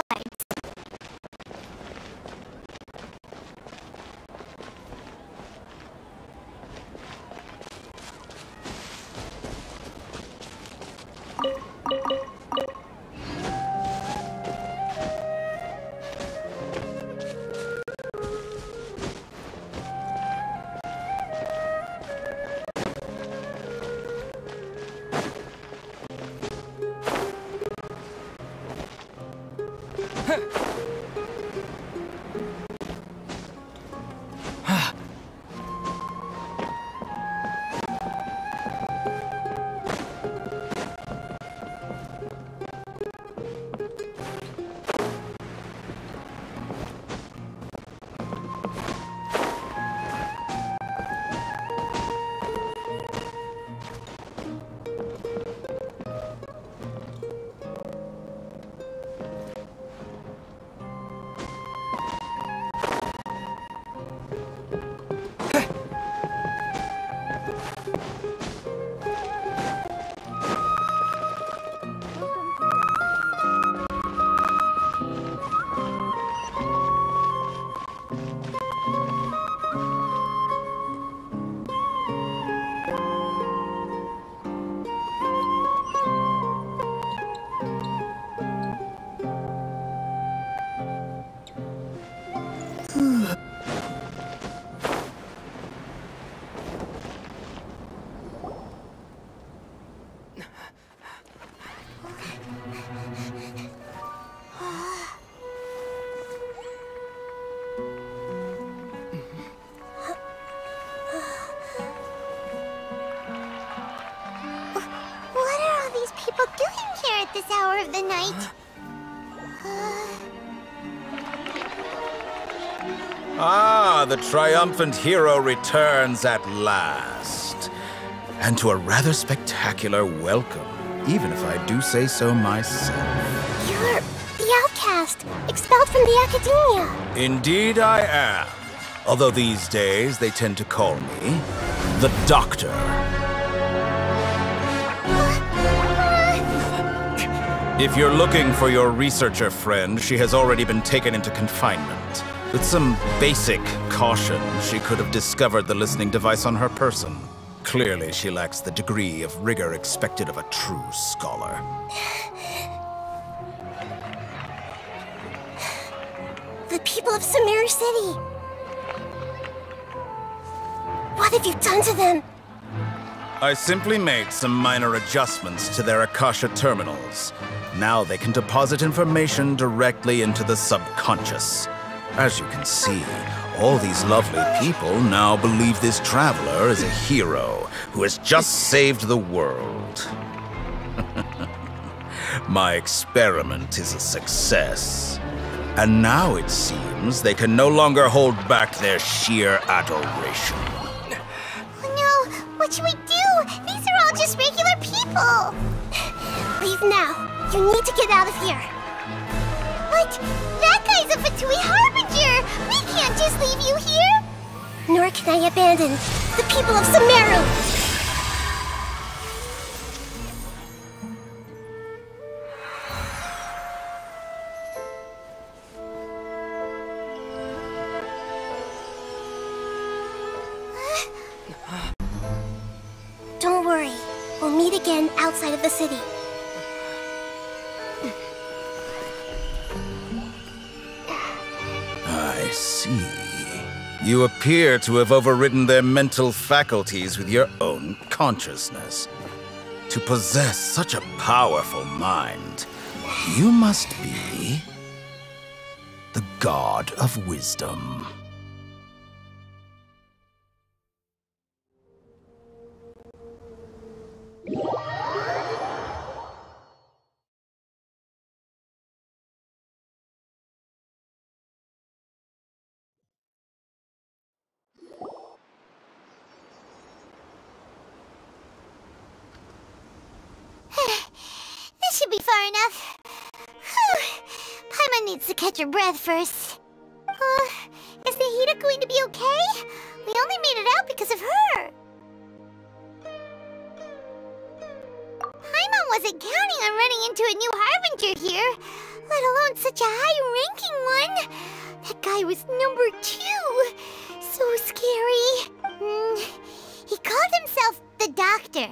At this hour of the night. Ah, the triumphant hero returns at last. And to a rather spectacular welcome, even if I do say so myself. You're the outcast, expelled from the academia. Indeed I am. Although these days they tend to call me the Doctor. If you're looking for your researcher friend, she has already been taken into confinement. With some basic caution, she could have discovered the listening device on her person. Clearly, she lacks the degree of rigor expected of a true scholar. The people of Sumeru City. What have you done to them? I simply made some minor adjustments to their Akasha terminals. Now they can deposit information directly into the subconscious. As you can see, all these lovely people now believe this traveler is a hero who has just saved the world. My experiment is a success. And now it seems they can no longer hold back their sheer adoration. Oh no! What should we do? These are all just regular people! Leave now. You need to get out of here. What? That guy's a Fatui Harbinger! We can't just leave you here! Nor can I abandon the people of Sumeru! Don't worry. We'll meet again outside of the city. I see. You appear to have overridden their mental faculties with your own consciousness. To possess such a powerful mind, you must be the god of wisdom. This should be far enough. Paimon needs to catch her breath first. Is the Hida going to be okay? We only made it out because of her. Paimon wasn't counting on running into a new Harbinger here, let alone such a high-ranking one. That guy was number 2. So scary. He called himself the Doctor.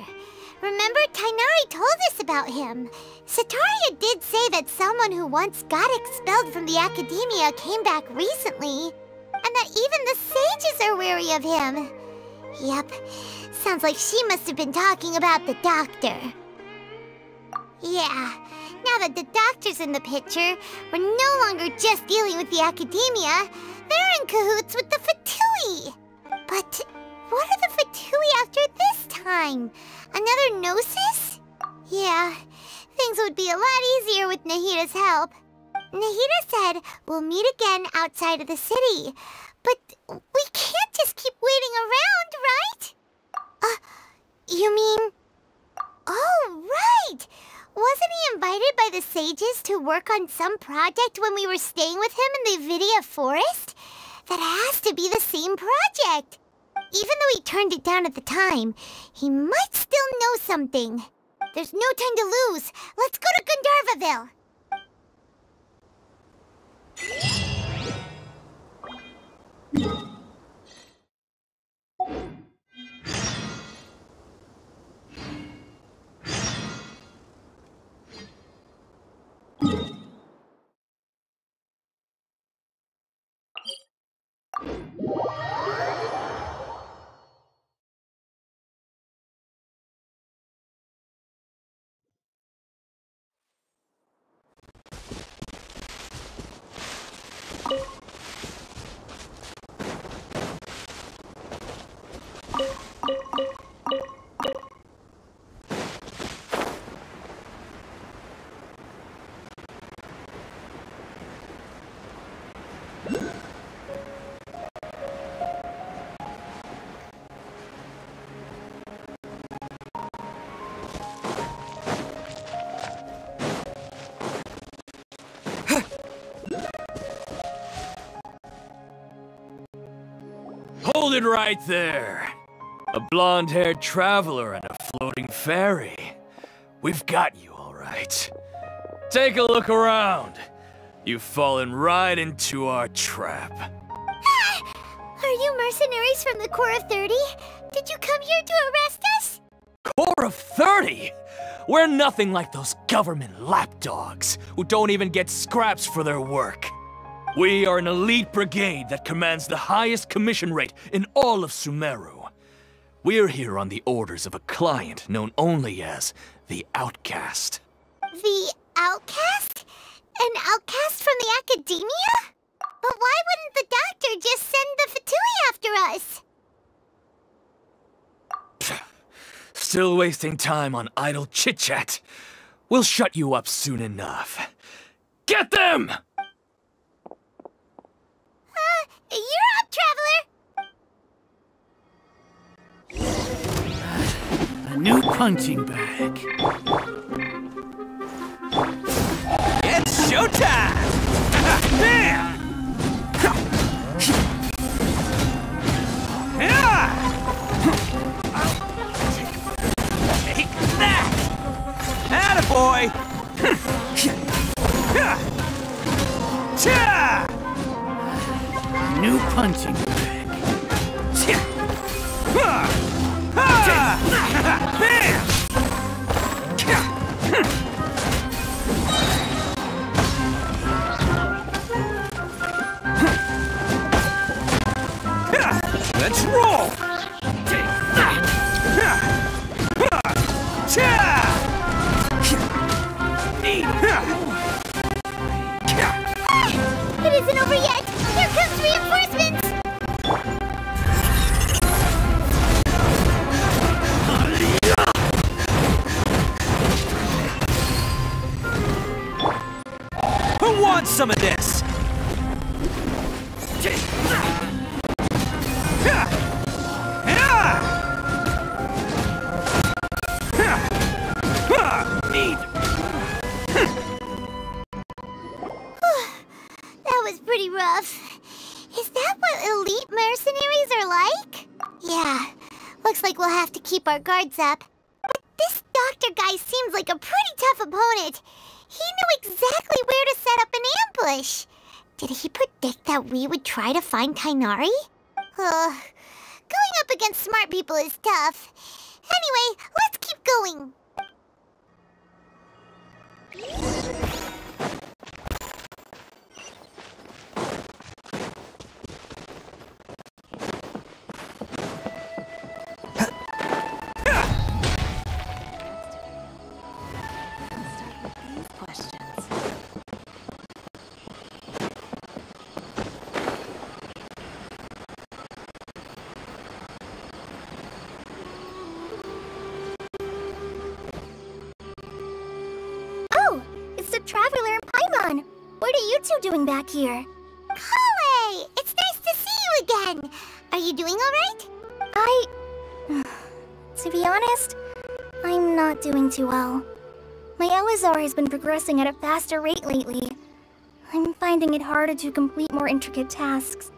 Remember, Tainari told us about him. Sataria did say that someone who once got expelled from the academia came back recently, and that even the sages are wary of him. Yep, sounds like she must have been talking about the Doctor. Yeah, now that the doctor's in the picture, we're no longer just dealing with the academia. They're in cahoots with the Fatui. But what are the Fatui after this time? Another Gnosis? Yeah, things would be a lot easier with Nahida's help. Nahida said we'll meet again outside of the city. But we can't just keep waiting around, right? You mean... Oh, right! Wasn't he invited by the sages to work on some project when we were staying with him in the Vidia forest? That has to be the same project. Even though he turned it down at the time, he might still know something. There's no time to lose. Let's go to Gandharvaville. Hold it right there. A blonde-haired traveler and a floating fairy. We've got you, all right. Take a look around. You've fallen right into our trap. Are you mercenaries from the Corps of 30? Did you come here to arrest us? Corps of 30? We're nothing like those government lapdogs who don't even get scraps for their work. We are an elite brigade that commands the highest commission rate in all of Sumeru. We're here on the orders of a client known only as the Outcast. The Outcast? An outcast from the academia? But why wouldn't the doctor just send the Fatui after us? Still wasting time on idle chit-chat. We'll shut you up soon enough. Get them! You're up, Traveler! A new punching bag. It's showtime! Take that! Attaboy! New punching bag. Let's roll! Take that! It isn't over yet! Here comes reinforcements! Who wants some of this? That was pretty rough. Is that what elite mercenaries are like? Yeah, looks like we'll have to keep our guards up. But this doctor guy seems like a pretty tough opponent. He knew exactly where to set up an ambush. Did he predict that we would try to find Kainari? Going up against smart people is tough. Anyway, let's keep going. Traveler and Paimon. What are you two doing back here? Kale! It's nice to see you again! Are you doing alright? To be honest, I'm not doing too well. My Elazar has been progressing at a faster rate lately. I'm finding it harder to complete more intricate tasks.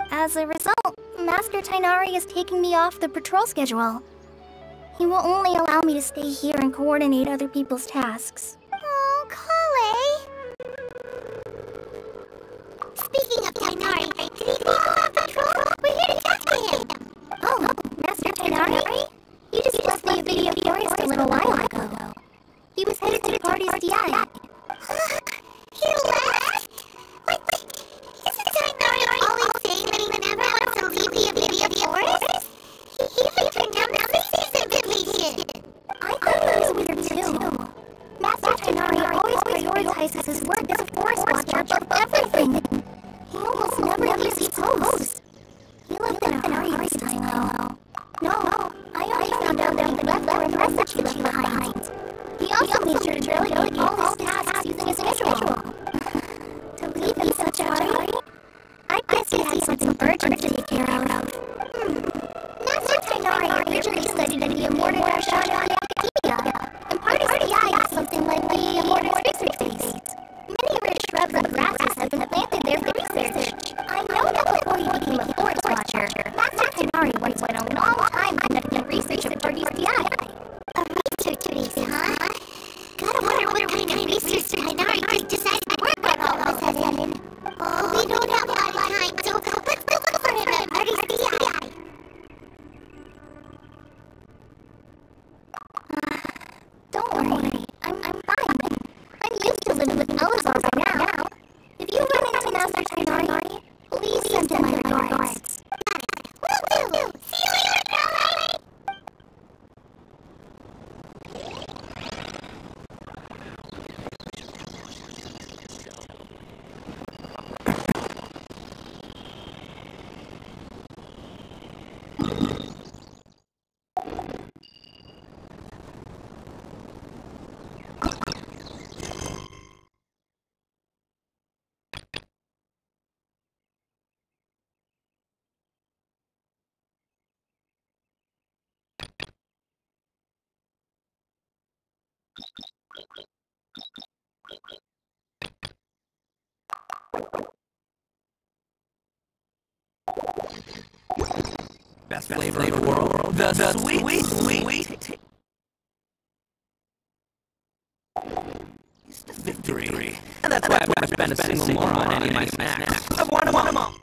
As a result, Master Tighnari is taking me off the patrol schedule. He will only allow me to stay here and coordinate other people's tasks. Oh, Kale! Speaking of Tighnari, did he leave on patrol? We're here to talk to him! Oh, Master Tighnari? He just left the video forest a little while ago. He was headed to the party's DI. He left? What? Isn't Tighnari always saying that he never wants to leave the video forest? He even turned down the season invitation! I thought that was weird too. Master Tighnari always prioritizes his work as a forest watcher above everything. He almost never leaves his post. He left in a hurry this time though. No, I only found out that he left for a message he left behind. He also made sure to delegate all his tasks using his schedule. To leave in such a hurry? I guess he had something urgent to take care of. Master Tighnari originally studied in the Immortal Archon Academia, and part of DI is something like the Immortal Research Base. Many rich shrubs and grasses have been planted there for research. I know that before he became a forest watcher, Master Tighnari once spent a long time conducting research of Party's DI. A research base, huh? Gotta wonder what kind of research Tighnari decided to work on all of a sudden. Oh, we don't have a lot of time, so let's go look for him at Party's DI. Don't worry, I'm fine. I'm used to living with Elazar by now. If you run into Master Tighnari, please send him my regards. Got it. Will do. See you later, Kale. Best flavor in the world. The sweet. Victory. And that's why I've never spent a single more on any of my snacks. I've won them all.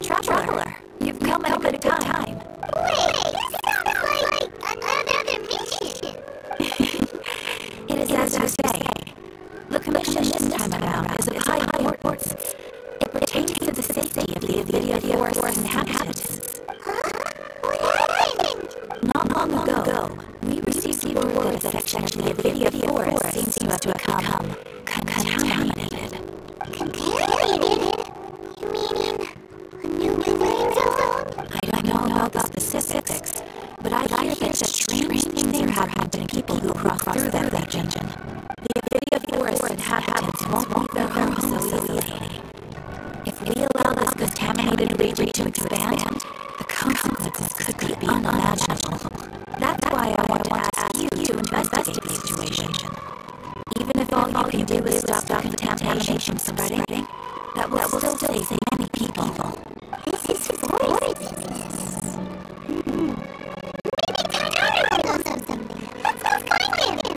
Traveler, you've come at a good time. Wait, this sounds like another mission. It is as you say. The commission this time around is of high importance. It pertains to the safety of the video forest inhabitants. Huh? What happened? Not long ago, we received word that a section of the video forest seems to have become contaminated. Contaminated? You mean a new living zone? I don't know about the specifics, but I hear that strange things are happening to people who cross through that region. The video forest inhabitants won't leave their homes so easily. If we allow this contaminated region to expand, the consequences could be unimaginable. That's why I want to ask you to investigate the situation. Even if all you can do is stop the contamination from spreading, that will still save many people. This is forest business. Maybe Tighnari knows something. Let's go find him.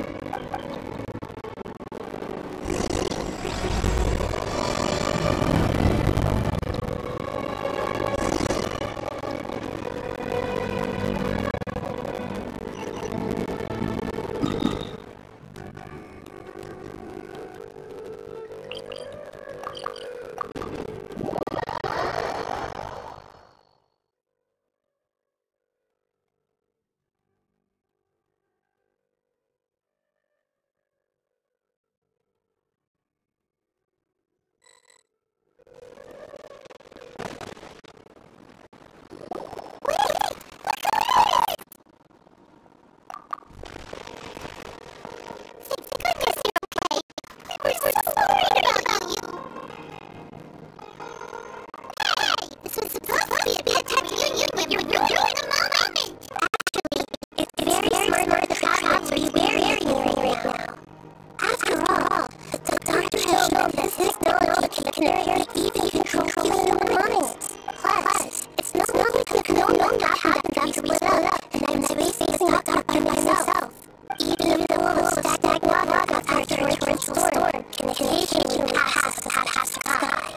only happened after we split up, and I was facing the dark by myself. Even though a little stagnant water after a torrential storm can occasionally pass past the sky.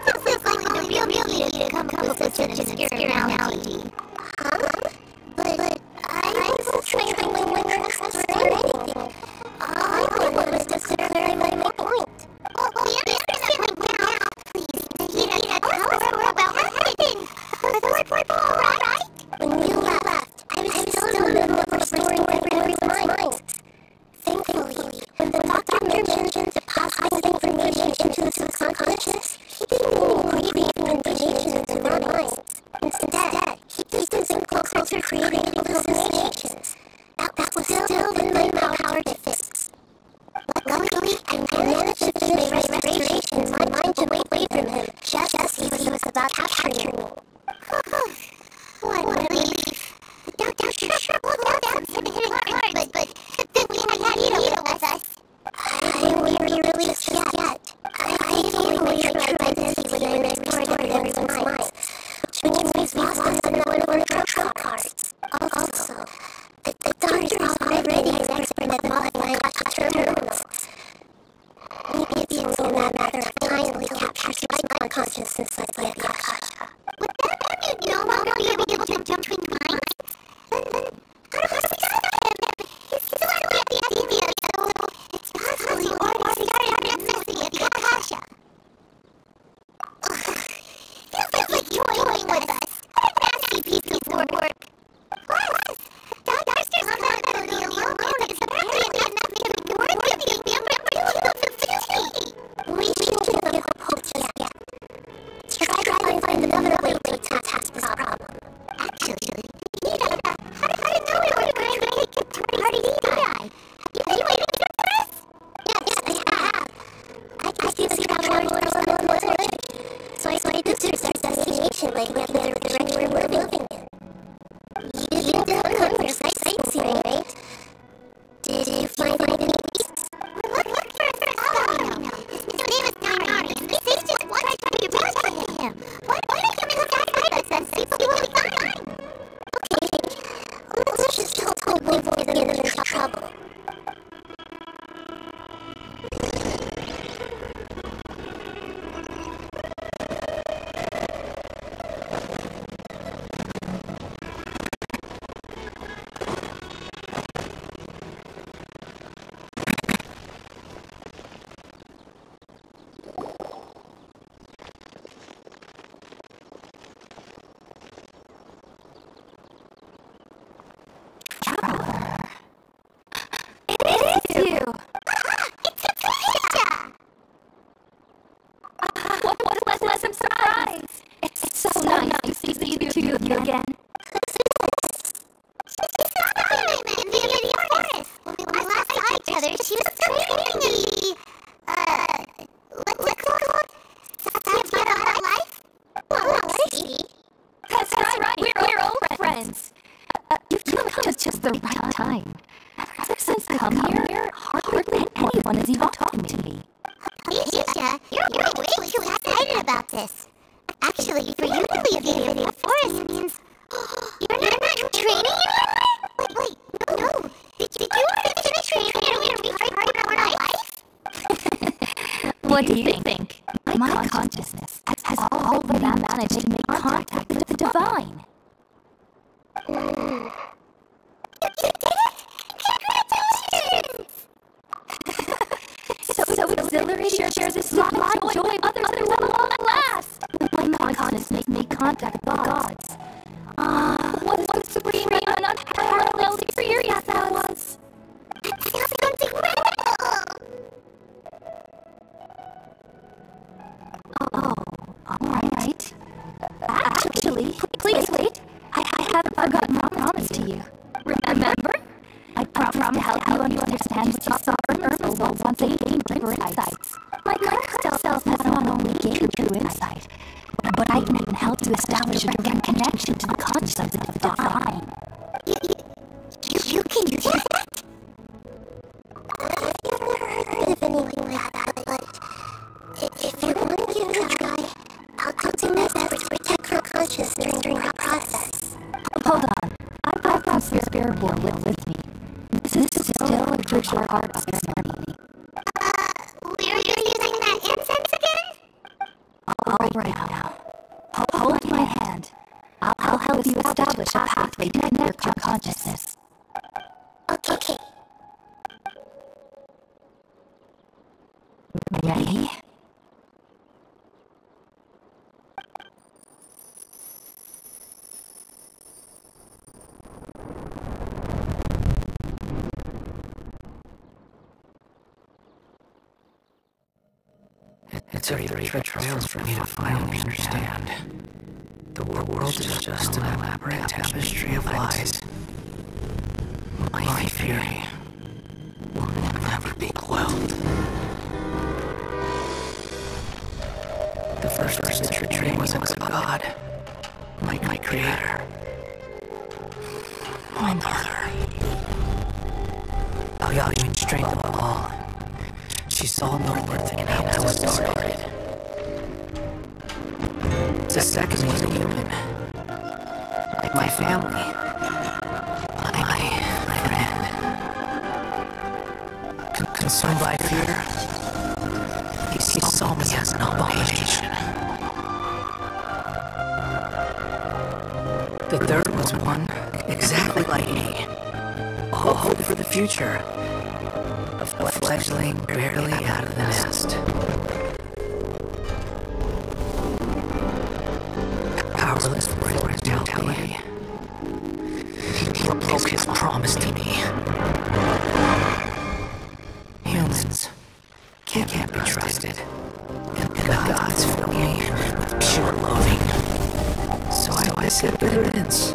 This is like the real key to come up with such an obscure analogy. Huh? But I wasn't trying to win my trust or anything. All I wanted was to clarify my point. Well, we understand now. Please, Hida, tell us more about what happened. Those were all right? When you left, I was still in the middle of restoring everyone's minds. Thankfully, when the doctor mentioned depositing information into the subconscious, he didn't mean reading information into our minds. Instead, he placed us in closer to creating hallucinations. That was still within my power to fix. Luckily, I managed to finish restoration my mind away from him, just as he was about capturing me. What relief. The doctor sure pulled down some hitting cards, but then we had Hida with us. I won't be released yet. I can't wait for my identity when I restored everyone's minds, which means we've lost one of our trump cards. Also, the doctor is already an expert at modifying terminals. Maybe it's only a matter of time until he captures my consciousness like the Akasha. Would that mean you'd no longer be able to jump between minds? Then how do we stop him? He's still at the academia, so it's possible he already started accessing the Akasha. Feels like toying with us. What a nasty piece of work. Plus, doctors not really alone is apparently enough to make it worth it being able to facilitate. We shouldn't give up hope just yet. Try to find another way to tackle this problem. Actually, Hida, how did you know we were going to make it to party Hida? Have you waited for us? Yes, I have. I can see how large our level of energy. So I did search our destination like looking at the direction we're moving in. You didn't come for sightseeing, right? Did you find any beasts? Look for his name is Nari. He says just one time you reach out to him. Why don't you come inside us and see what we will find? Okay, let's just totally avoid getting into trouble. Again. She was training what's it called? Satya Life? Oh, see? That's right. We're old friends. You've come at just the right time. Ever since I've come here, hardly anyone has even talked to me. Yisha, you're way too excited about this. Actually, for you to leave the forest means you're not training anymore? Wait, no. Did you finish training and reach part of our life? What do you think? My consciousness has already managed to make contact with the divine. You did it! Congratulations! So exhilarating, share this live joy others will long last. My consciousness made contact with the gods. What a supreme and unparalleled experience that was. That sounds incredible! Oh, alright. Actually, please wait. I haven't forgotten my promise to you. Remember? I promised to help you understand what you saw from Irma once they gained deeper insights. My current self has not only gained true insight, but I can even help to establish a direct connection to the consciousness of the divine. You can do that? I've never heard of anything like that, but if you're willing to try, I'll do my best to protect her consciousness. unconscious during that process. Hold on. I've got some spirit board with me. This is still a virtual art experiment. We're using that incense again? All right now. Hold my hand. I'll help you establish a pathway to connect your consciousness. Okay. Ready? It's a very trials for me to finally understand. The world is just an elaborate tapestry of lies. My fury will never be quelled. The first tree was a god, my creator, my mother. Valuing strength of all, she saw no worth in how I was started. The second was a human, like my family, my friend. Consumed by fear, he saw me as an abomination. The third was one exactly like me, all hope for the future. A fledgling barely out of the nest. Powerless for his mortality. He broke his promise to me. Humans can't be trusted. And the gods fill me with pure loathing. So I said good riddance.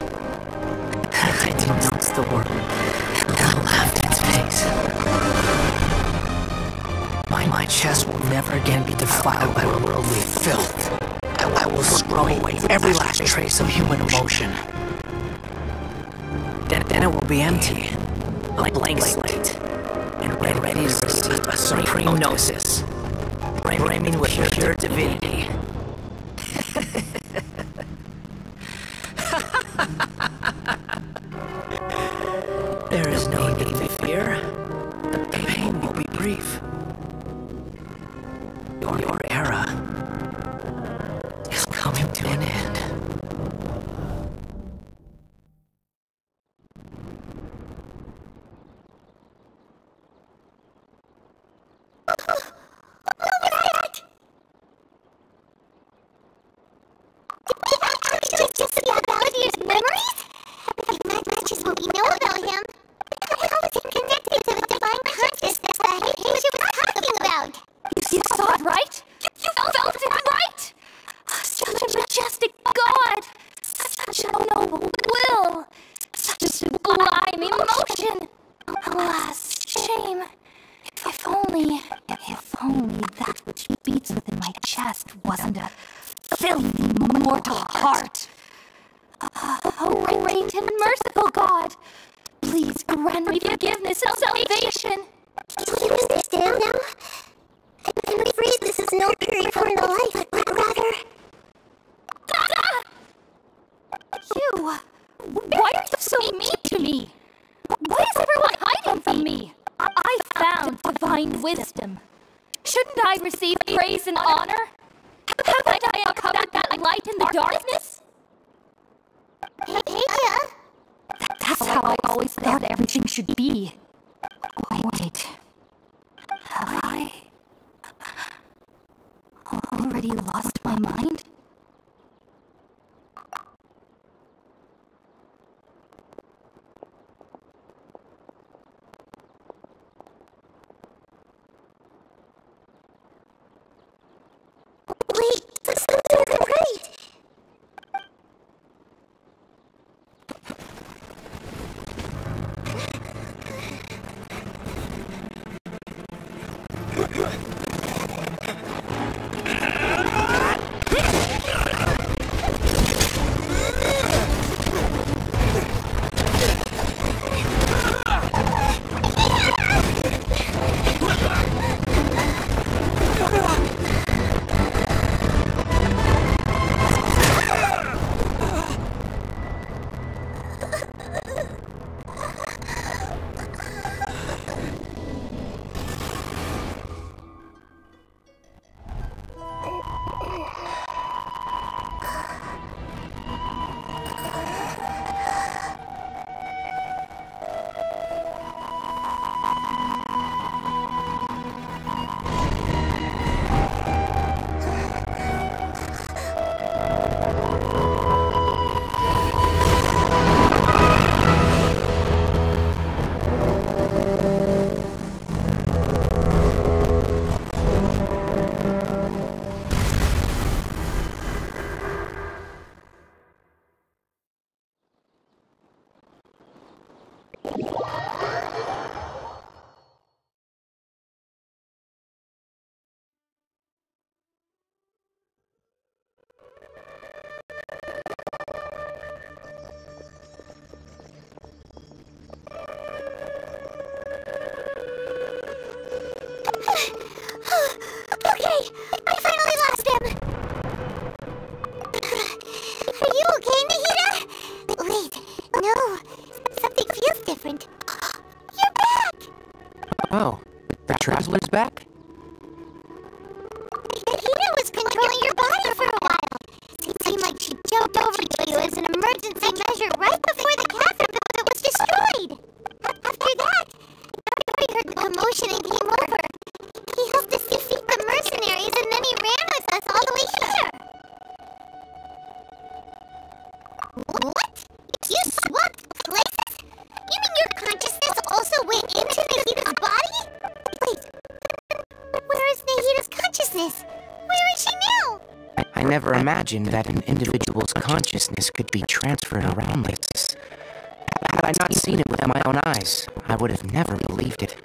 I denounced the world and laughed in its face. My chest will never again be defiled by worldly filth. I will scrub away every last trace of human emotion. Then it will be empty, like blank slate, and ready to receive a supreme gnosis, brimming with pure divinity. There is no need to fear. The pain will be brief. Your era is coming to an end. Just about Valdir's memories? That matches what we know about him. How is he connected to the divine consciousness that he was talking about? You saw it right? You felt it right? Such a majestic God! Such a noble will! Such a sublime emotion! Alas, shame. If only that which beats within my chest wasn't a filthy mortal heart. Oh, great and merciful God! Please grant me forgiveness and salvation! Do you understand now? I'm afraid this is no period for the life, but rather... You! Why are you so mean to me? Why is everyone hiding from me? I found divine wisdom. Shouldn't I receive praise and honor? Haven't I uncovered that light in the darkness? Hey, That's how I always thought everything should be. Wait. Have I already lost my mind? Wait, something isn't right. Oh, the Traveler's back? Nahida was controlling your body for a while. It seemed like she jumped over to you as an emergency measure right before the caterpillar was destroyed. After that, Yari heard the commotion and came over. He helped us defeat the mercenaries and then he ran with us all the way here. What? You swapped places? You mean your consciousness also went into Nahida's body? Wait, where is Nahida's consciousness? Where is she now? I never imagined that an individual's consciousness could be transferred around like this. Had I not seen it with my own eyes, I would have never believed it.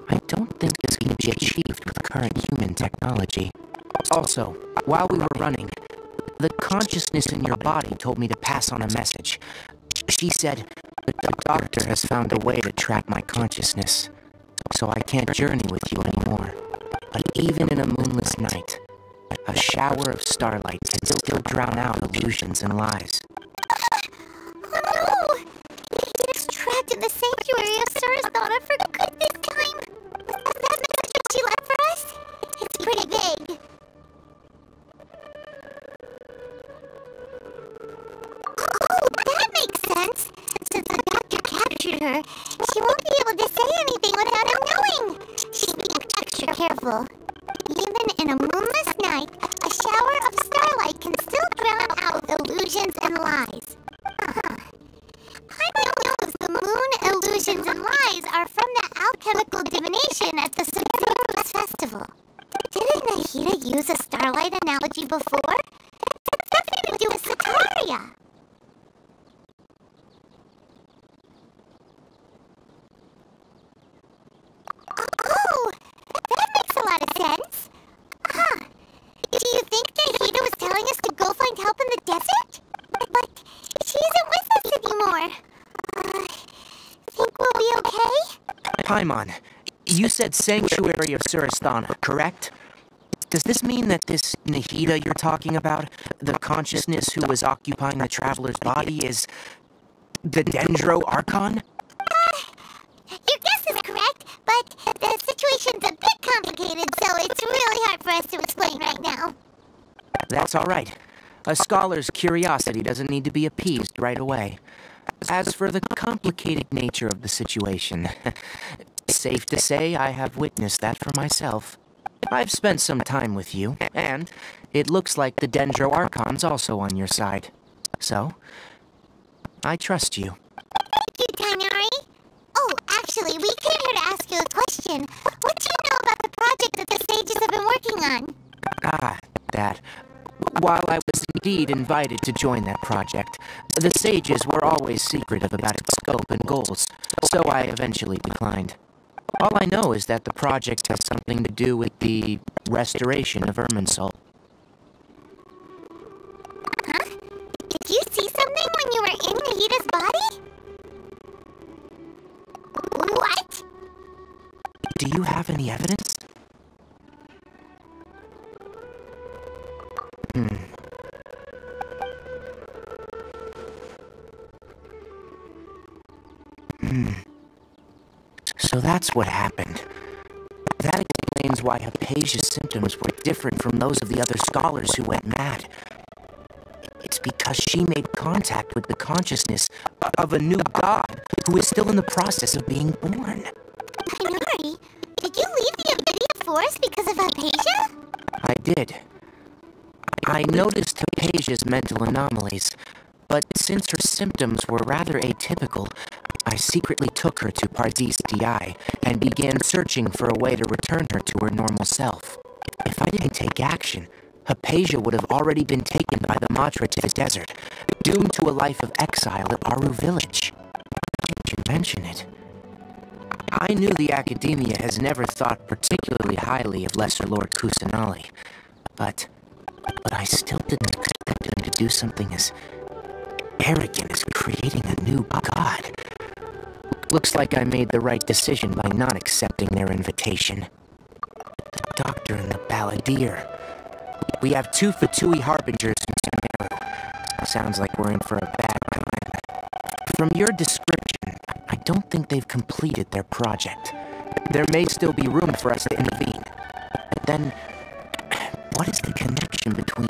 I don't think this can be achieved with current human technology. Also, while we were running, the consciousness in your body told me to pass on a message. She said, the doctor has found a way to track my consciousness, so I can't journey with you anymore. But even in a moonless night, a shower of starlight can still drown out illusions and lies. Oh no! It's trapped in the sanctuary of Sumeru for good this time. Was that message what she left for us? It's pretty vague. Oh, that makes sense. Since the doctor captured her, she won't be able to say anything without him knowing. She's being extra careful. Even in a moonless night, a shower of starlight can still drown out illusions and lies. I know the moon illusions and lies are from the alchemical divination at the Sumeru Festival. Didn't Nahida use a starlight analogy before? That's nothing to do with Sataria. Oh, that makes a lot of sense. Huh. Do you think Nahida was telling us to go find help in the desert? But she isn't with us anymore. Think we'll be okay? Paimon, you said Sanctuary of Sumeru, correct? Does this mean that this Nahida you're talking about, the consciousness who was occupying the Traveler's body, is the Dendro Archon? Your guess is correct, but the situation's a bit complicated, so it's really hard for us to explain right now. That's all right. A scholar's curiosity doesn't need to be appeased right away. As for the complicated nature of the situation, safe to say I have witnessed that for myself. I've spent some time with you, and it looks like the Dendro Archon's also on your side. So, I trust you. Thank you, Tighnari. Oh, actually, we came here to ask you a question. What do you know about the project that the sages have been working on? Ah, that. While I was indeed invited to join that project, the sages were always secretive about its scope and goals, so I eventually declined. All I know is that the project has something to do with the restoration of Irminsul. Huh? Did you see something when you were in Nahida's body? What? Do you have any evidence? So that's what happened. That explains why Hypatia's symptoms were different from those of the other scholars who went mad. It's because she made contact with the consciousness of a new god who is still in the process of being born. Tighnari, did you leave the Abydia Forest because of Hypatia? I did. I noticed Hypatia's mental anomalies, but since her symptoms were rather atypical, I secretly took her to Pardees DI and began searching for a way to return her to her normal self. If I didn't take action, Hypatia would have already been taken by the Matra to the desert, doomed to a life of exile at Aru village. Did you mention it? I knew the Academia has never thought particularly highly of Lesser Lord Kusanali, but I still didn't expect him to do something as arrogant as creating a new god. Looks like I made the right decision by not accepting their invitation. The doctor and the balladeer. We have 2 Fatui harbingers in Sumeru. Sounds like we're in for a bad time. From your description, I don't think they've completed their project. There may still be room for us to intervene. But then, what is the connection between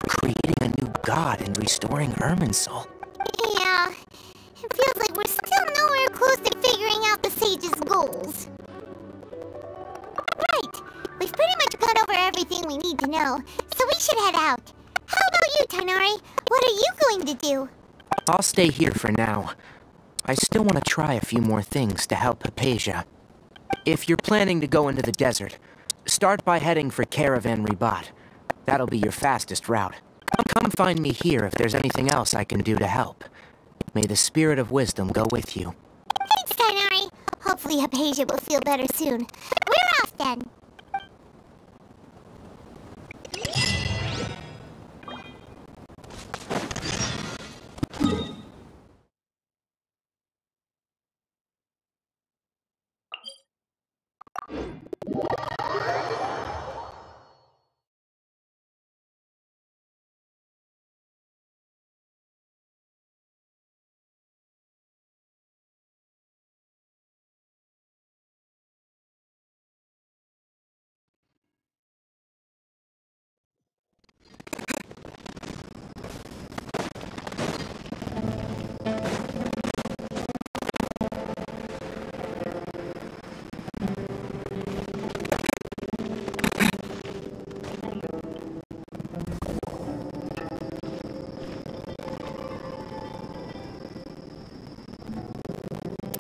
creating a new god and restoring Irminsul? Yeah, it feels like we're still nowhere close to figuring out the sage's goals. Right, we've pretty much gone over everything we need to know, so we should head out. How about you, Tighnari? What are you going to do? I'll stay here for now. I still want to try a few more things to help Hypatia. If you're planning to go into the desert, start by heading for Caravan Ribat. That'll be your fastest route. Come find me here if there's anything else I can do to help. May the spirit of wisdom go with you. Thanks, Tighnari. Hopefully Hypatia will feel better soon. We're off then.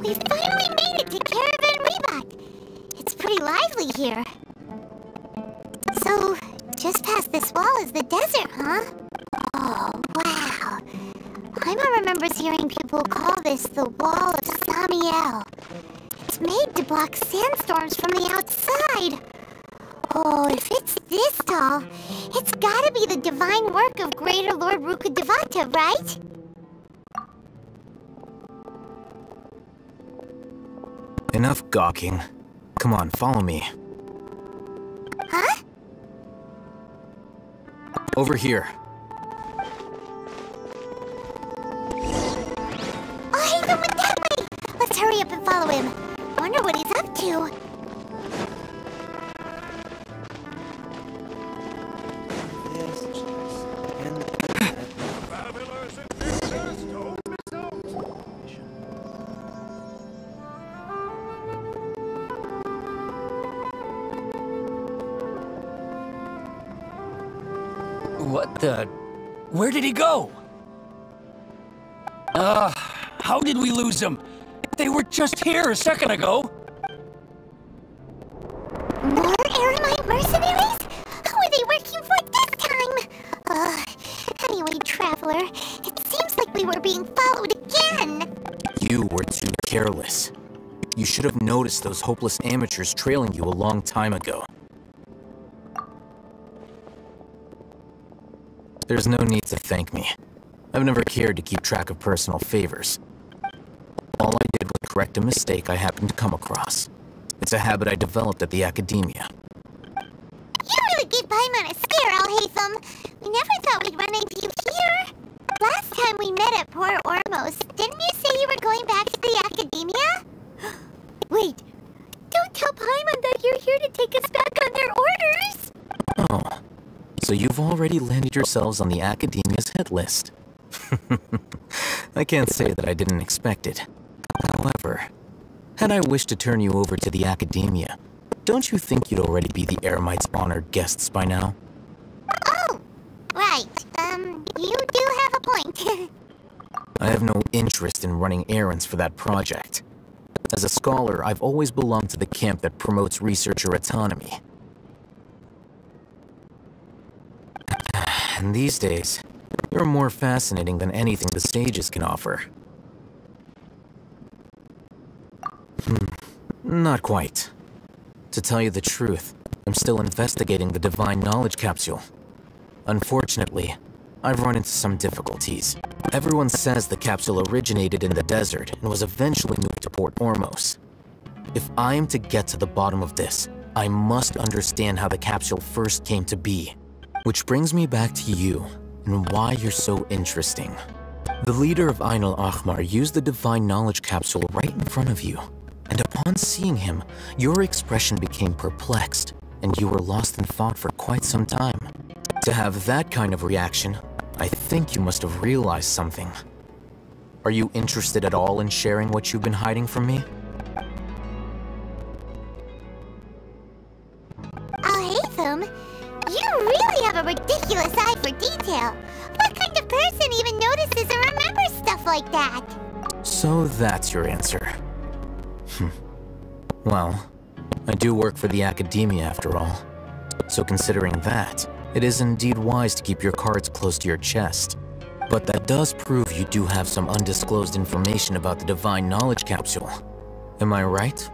We finally made it to Caravan Ribat. It's pretty lively here. So, just past this wall is the desert, huh? Oh, wow. Paimon remembers hearing people call this the Wall of Samiel. It's made to block sandstorms from the outside. Oh, if it's this tall, it's gotta be the divine work of Greater Lord Rukkhadevata, right? Enough gawking. Come on, follow me. Huh? Over here. Oh, hey, then went that way! Let's hurry up and follow him. Wonder what he's up to. What the... Where did he go? How did we lose them? They were just here a second ago. More Eremite mercenaries? Who are they working for this time? Anyway, Traveler, it seems like we were being followed again. You were too careless. You should have noticed those hopeless amateurs trailing you a long time ago. There's no need to thank me. I've never cared to keep track of personal favors. All I did was correct a mistake I happened to come across. It's a habit I developed at the Academia. You really gave Paimon a scare, Alhaitham. We never thought we'd run into you here. Last time we met at Port Ormos, didn't you say you were going back to the Academia? Wait, don't tell Paimon that you're here to take us back on their orders! Oh, so you've already landed yourselves on the Academia's hit list. I can't say that I didn't expect it. However, had I wished to turn you over to the Academia, don't you think you'd already be the Eremites' honored guests by now? Oh, right. You do have a point. I have no interest in running errands for that project. As a scholar, I've always belonged to the camp that promotes researcher autonomy. And these days, you're more fascinating than anything the sages can offer. Not quite. To tell you the truth, I'm still investigating the Divine Knowledge Capsule. Unfortunately, I've run into some difficulties. Everyone says the capsule originated in the desert and was eventually moved to Port Ormos. If I am to get to the bottom of this, I must understand how the capsule first came to be. Which brings me back to you, and why you're so interesting. The leader of Ain al-Ahmar used the Divine Knowledge Capsule right in front of you. And upon seeing him, your expression became perplexed, and you were lost in thought for quite some time. To have that kind of reaction, I think you must have realized something. Are you interested at all in sharing what you've been hiding from me? Oh, Haytham, you really have a ridiculous eye for detail. What kind of person even notices or remembers stuff like that? So that's your answer. Well, I do work for the academia after all. So considering that, it is indeed wise to keep your cards close to your chest. But that does prove you do have some undisclosed information about the Divine Knowledge Capsule. Am I right?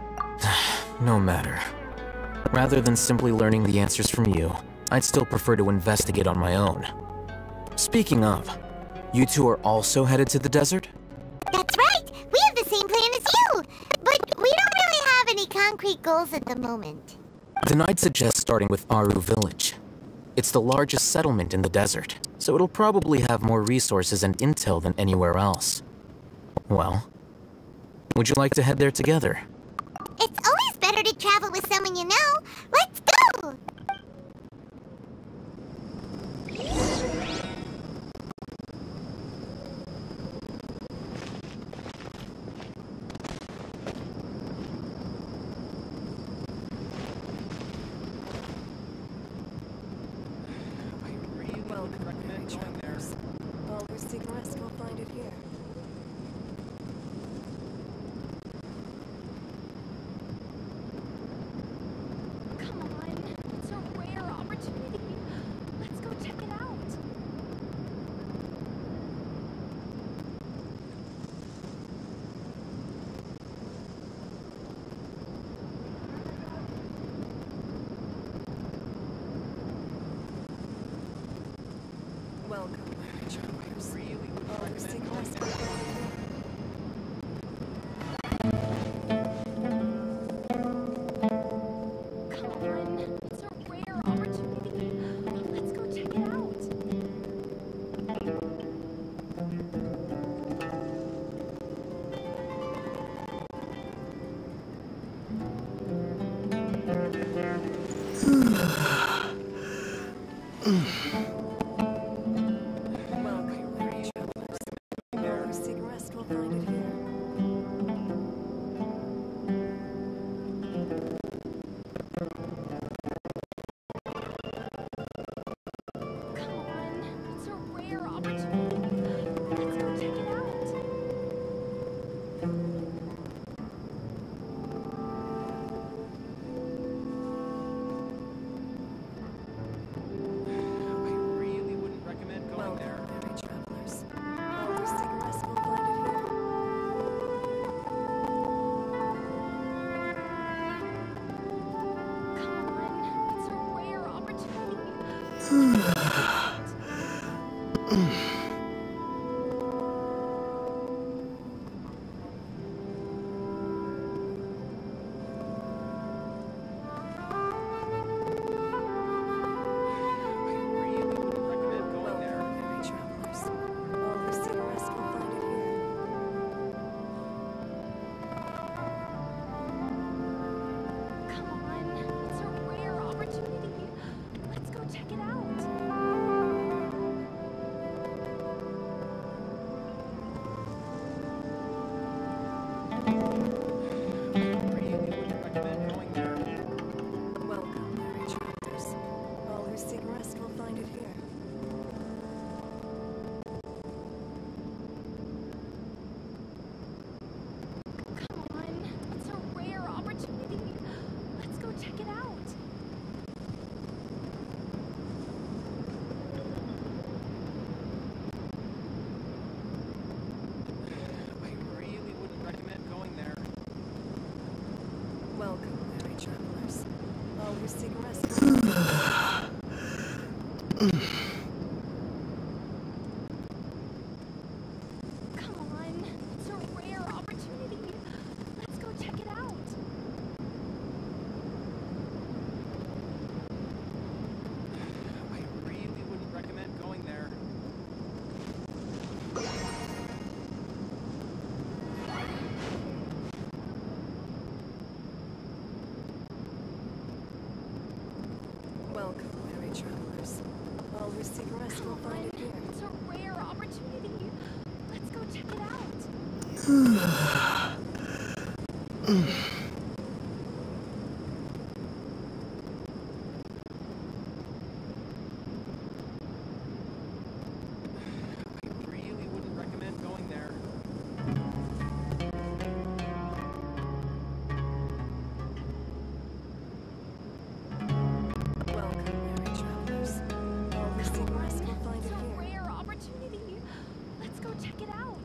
No matter. Rather than simply learning the answers from you, I'd still prefer to investigate on my own. Speaking of, you two are also headed to the desert? That's right! We have the same plan as you! But we don't really have any concrete goals at the moment. Then I'd suggest starting with Aru Village. It's the largest settlement in the desert, so it'll probably have more resources and intel than anywhere else. Well, would you like to head there together? It's always better to travel with someone you know. Let's go! It's a rare opportunity. Let's go check it out. I really wouldn't recommend going there. It's a rare opportunity. Let's go check it out.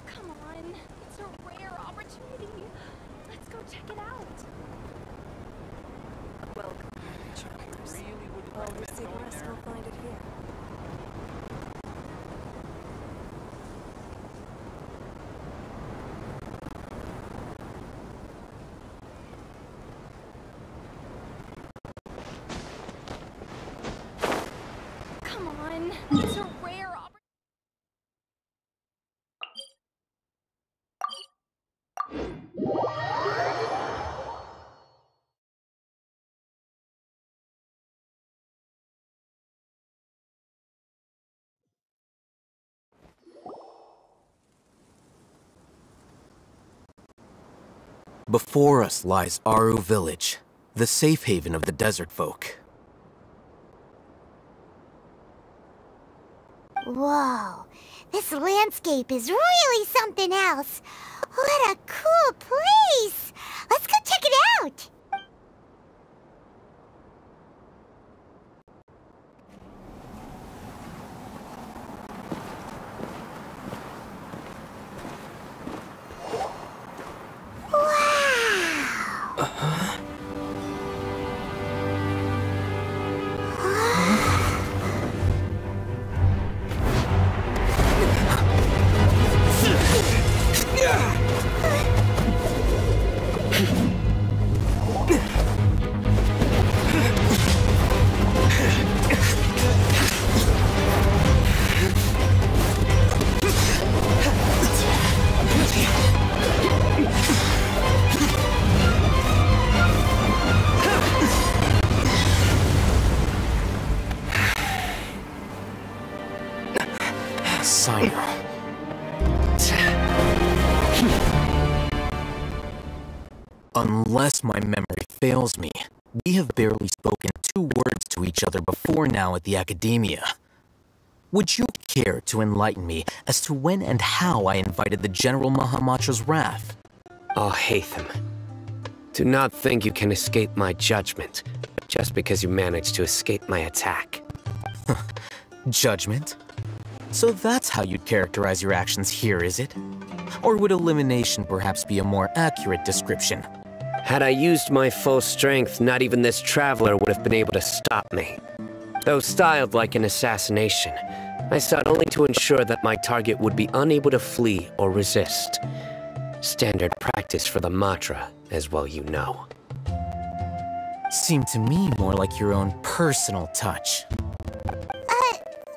Come on, it's a rare opportunity. Let's go check it out. Welcome, travelers. I really wouldn't recommend going there. We'll find it here. Come on, it's a rare opportunity. Before us lies Aru Village, the safe haven of the desert folk. Whoa, this landscape is really something else. What a cool place! Let's go check it out! Unless my memory fails me, we have barely spoken 2 words to each other before now at the Academia. Would you care to enlighten me as to when and how I invited the General Mahamatra's wrath? Oh, Hatham. Do not think you can escape my judgment, just because you managed to escape my attack. Judgment? So that's how you'd characterize your actions here, is it? Or would elimination perhaps be a more accurate description? Had I used my full strength, not even this traveler would have been able to stop me. Though styled like an assassination, I sought only to ensure that my target would be unable to flee or resist. Standard practice for the Matra, as well you know. Seemed to me more like your own personal touch.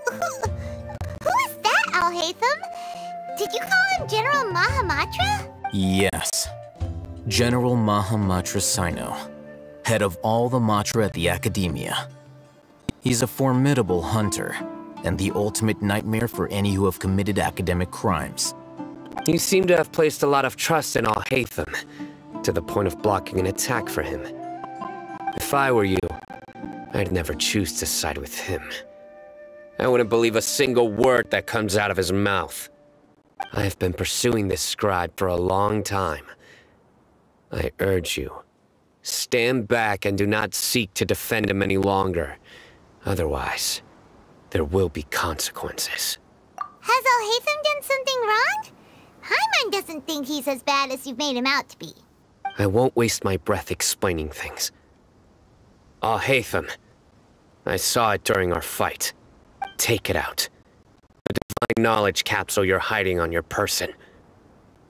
Who is that, Alhaitham? Did you call him General Mahamatra? Yes. General Mahamatra Sino, head of all the Matra at the Academia. He's a formidable hunter, and the ultimate nightmare for any who have committed academic crimes. You seem to have placed a lot of trust in Alhaitham, to the point of blocking an attack for him. If I were you, I'd never choose to side with him. I wouldn't believe a single word that comes out of his mouth. I have been pursuing this scribe for a long time. I urge you, stand back and do not seek to defend him any longer. Otherwise, there will be consequences. Has Alhaitham done something wrong? Paimon doesn't think he's as bad as you've made him out to be. I won't waste my breath explaining things. Alhaitham, I saw it during our fight. Take it out. The divine knowledge capsule you're hiding on your person.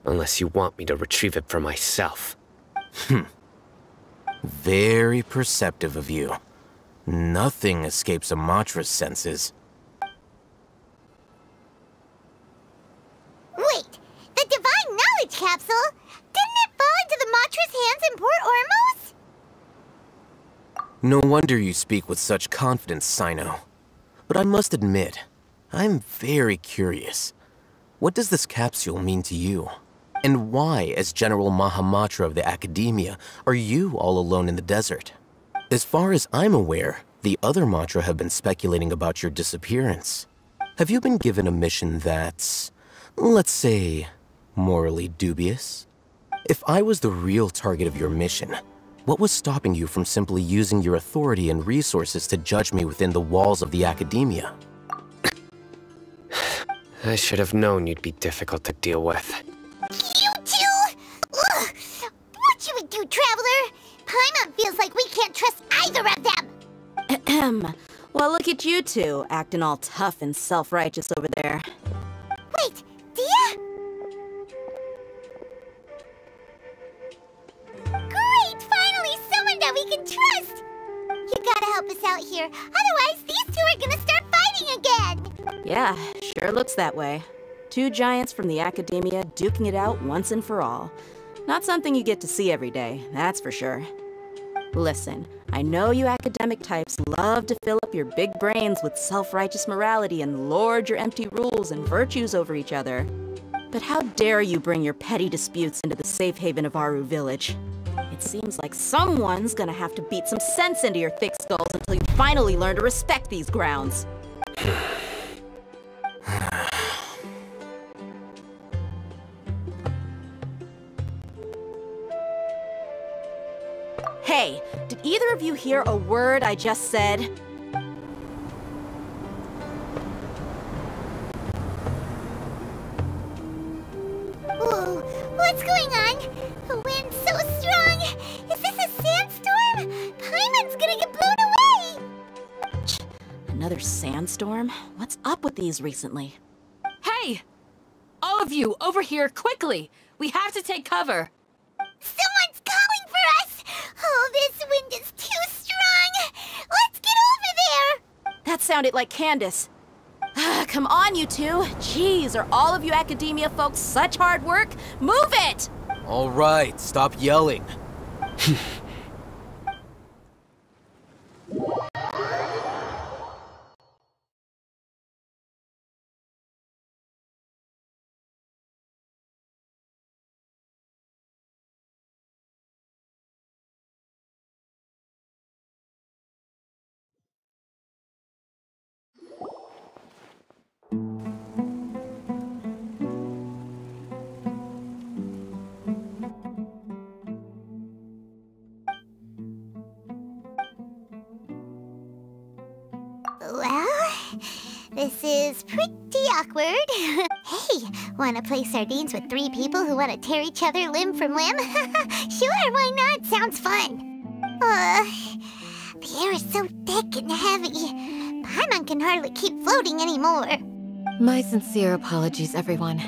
Unless you want me to retrieve it for myself. Very perceptive of you. Nothing escapes a Matra's senses. Wait, the divine knowledge capsule? Didn't it fall into the Matra's hands in Port Ormos? No wonder you speak with such confidence, Sino. But I must admit, I'm very curious. What does this capsule mean to you? And why, as General Mahamatra of the Academia, are you all alone in the desert? As far as I'm aware, the other Matra have been speculating about your disappearance. Have you been given a mission that's, let's say, morally dubious? If I was the real target of your mission, what was stopping you from simply using your authority and resources to judge me within the walls of the Academia? I should have known you'd be difficult to deal with. You two! Ugh. What you would do, Traveler? Paimon feels like we can't trust either of them! Ahem. Well, look at you two, acting all tough and self-righteous over there. Wait, Dia? Great! Finally, someone that we can trust! You gotta help us out here, otherwise these two are gonna start fighting again! Yeah, sure looks that way. 2 giants from the Academia duking it out once and for all. Not something you get to see every day, that's for sure. Listen, I know you academic types love to fill up your big brains with self-righteous morality and lord your empty rules and virtues over each other. But how dare you bring your petty disputes into the safe haven of Aru Village? It seems like someone's gonna have to beat some sense into your thick skulls until you finally learn to respect these grounds. Hey, did either of you hear a word I just said? Whoa, what's going on? The wind's so strong! Is this a sandstorm? Paimon's gonna get blown away! Another sandstorm? What's up with these recently? Hey! All of you, over here, quickly! We have to take cover! Someone's calling for us! Oh, this wind is too strong! Let's get over there! That sounded like Candace. Come on, you two. Jeez, are all of you Academia folks such hard work? Move it! All right, stop yelling. Well, this is pretty awkward. Hey, wanna play sardines with 3 people who wanna tear each other limb from limb? Sure, why not? Sounds fun. The air is so thick and heavy. Paimon can hardly keep floating anymore. My sincere apologies, everyone.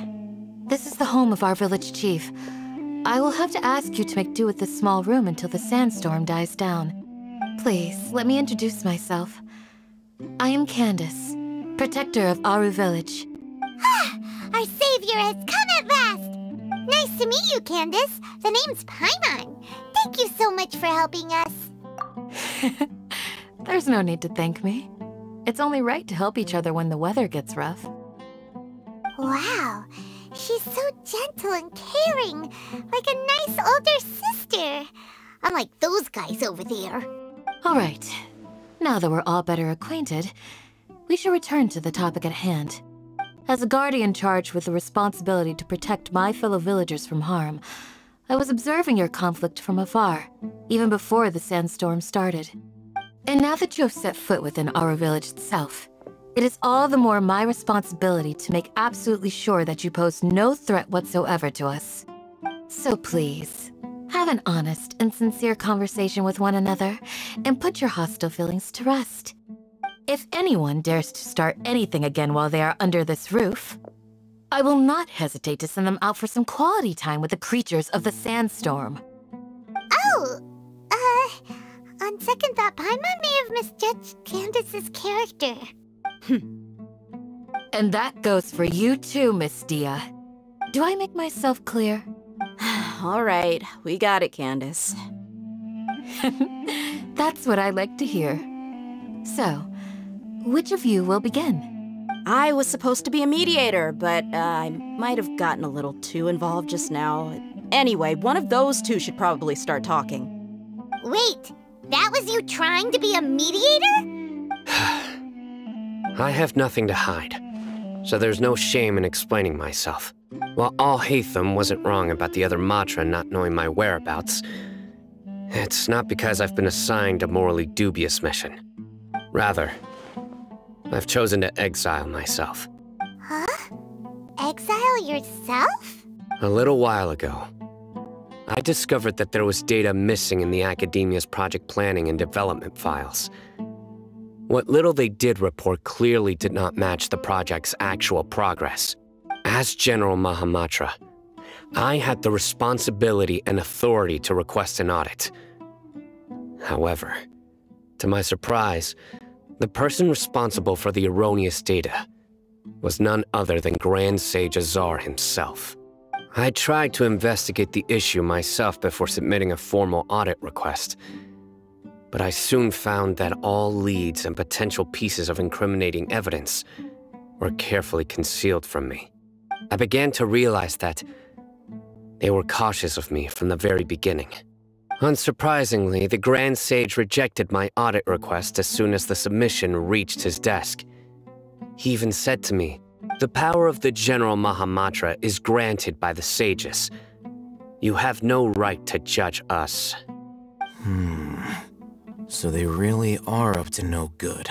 This is the home of our village chief. I will have to ask you to make do with this small room until the sandstorm dies down. Please, let me introduce myself. I am Candace, protector of Aru Village. Our savior has come at last! Nice to meet you, Candace. The name's Paimon. Thank you so much for helping us. There's no need to thank me. It's only right to help each other when the weather gets rough. Wow, she's so gentle and caring, like a nice older sister. Unlike those guys over there. All right. Now that we're all better acquainted, we should return to the topic at hand. As a guardian charged with the responsibility to protect my fellow villagers from harm, I was observing your conflict from afar, even before the sandstorm started. And now that you have set foot within our village itself, it is all the more my responsibility to make absolutely sure that you pose no threat whatsoever to us. So please, have an honest and sincere conversation with one another, and put your hostile feelings to rest. If anyone dares to start anything again while they are under this roof, I will not hesitate to send them out for some quality time with the creatures of the sandstorm. Oh, on second thought, Paimon may have misjudged Candace's character. And that goes for you too, Miss Dia. Do I make myself clear? All right, we got it, Candace. That's what I like to hear. So, which of you will begin? I was supposed to be a mediator, but I might have gotten a little too involved just now. Anyway, one of those two should probably start talking. Wait, that was you trying to be a mediator? I have nothing to hide, so there's no shame in explaining myself. While Alhaitham wasn't wrong about the other Matra not knowing my whereabouts, it's not because I've been assigned a morally dubious mission. Rather, I've chosen to exile myself. Huh? Exile yourself? A little while ago, I discovered that there was data missing in the Academia's project planning and development files. What little they did report clearly did not match the project's actual progress. As General Mahamatra, I had the responsibility and authority to request an audit. However, to my surprise, the person responsible for the erroneous data was none other than Grand Sage Azar himself. I tried to investigate the issue myself before submitting a formal audit request, but I soon found that all leads and potential pieces of incriminating evidence were carefully concealed from me. I began to realize that they were cautious of me from the very beginning. Unsurprisingly, the Grand Sage rejected my audit request as soon as the submission reached his desk. He even said to me, "The power of the General Mahamatra is granted by the sages. You have no right to judge us." So they really are up to no good.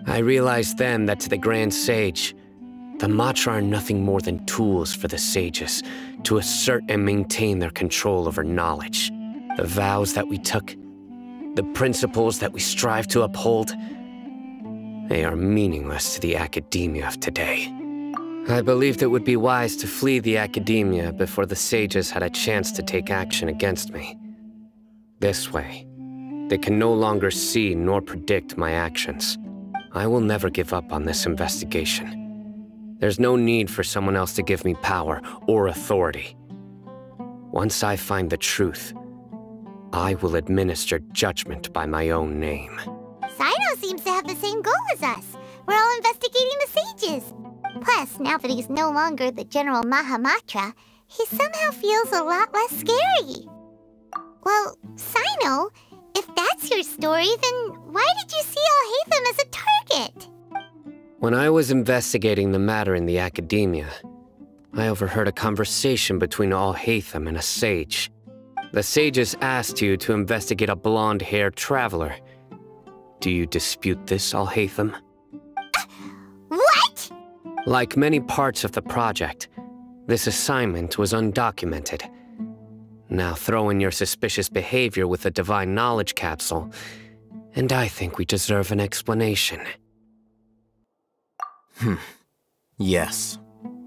I realized then that to the Grand Sage, the Matra are nothing more than tools for the sages to assert and maintain their control over knowledge. The vows that we took, the principles that we strive to uphold, they are meaningless to the Academia of today. I believed it would be wise to flee the Academia before the sages had a chance to take action against me. This way, they can no longer see nor predict my actions. I will never give up on this investigation. There's no need for someone else to give me power or authority. Once I find the truth, I will administer judgment by my own name. Sino seems to have the same goal as us. We're all investigating the sages. Plus, now that he's no longer the General Mahamatra, he somehow feels a lot less scary. Well, Sino, if that's your story, then why did you see Alhaitham as a target? When I was investigating the matter in the academia, I overheard a conversation between Alhaitham and a sage. The sages asked you to investigate a blonde-haired traveler. Do you dispute this, Alhaitham? What? Like many parts of the project, this assignment was undocumented. Now throw in your suspicious behavior with the Divine Knowledge Capsule, and I think we deserve an explanation. Yes.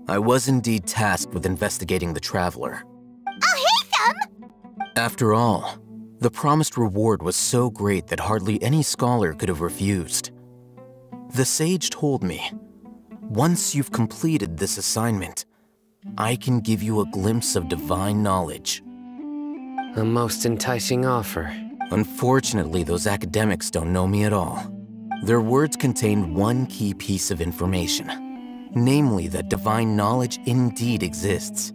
I was indeed tasked with investigating the Traveler. Alhaitham! After all, the promised reward was so great that hardly any scholar could have refused. The sage told me, once you've completed this assignment, I can give you a glimpse of divine knowledge. A most enticing offer. Unfortunately, those academics don't know me at all. Their words contained one key piece of information, namely that divine knowledge indeed exists.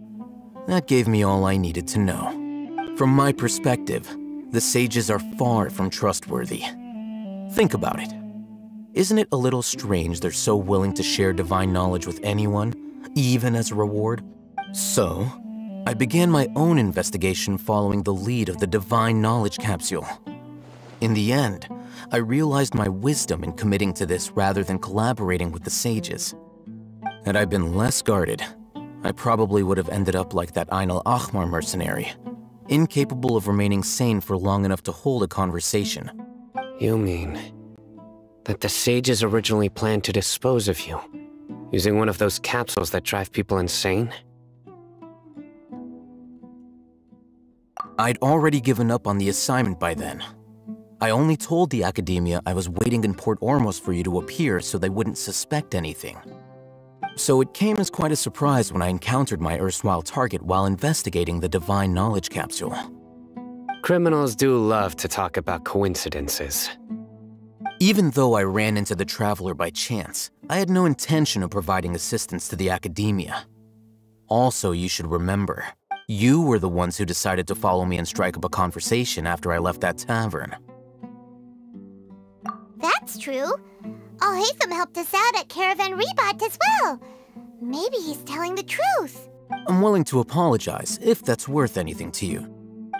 That gave me all I needed to know. From my perspective, the sages are far from trustworthy. Think about it. Isn't it a little strange they're so willing to share divine knowledge with anyone, even as a reward? So, I began my own investigation following the lead of the Divine Knowledge Capsule. In the end, I realized my wisdom in committing to this rather than collaborating with the sages. Had I been less guarded, I probably would have ended up like that Ain al-Ahmar mercenary, incapable of remaining sane for long enough to hold a conversation. You mean that the sages originally planned to dispose of you, using one of those capsules that drive people insane? I'd already given up on the assignment by then. I only told the academia I was waiting in Port Ormos for you to appear so they wouldn't suspect anything. So it came as quite a surprise when I encountered my erstwhile target while investigating the Divine Knowledge Capsule. Criminals do love to talk about coincidences. Even though I ran into the Traveler by chance, I had no intention of providing assistance to the academia. Also, you should remember, you were the ones who decided to follow me and strike up a conversation after I left that tavern. That's true. Alhaitham helped us out at Caravan Rebat as well. Maybe he's telling the truth. I'm willing to apologize, if that's worth anything to you.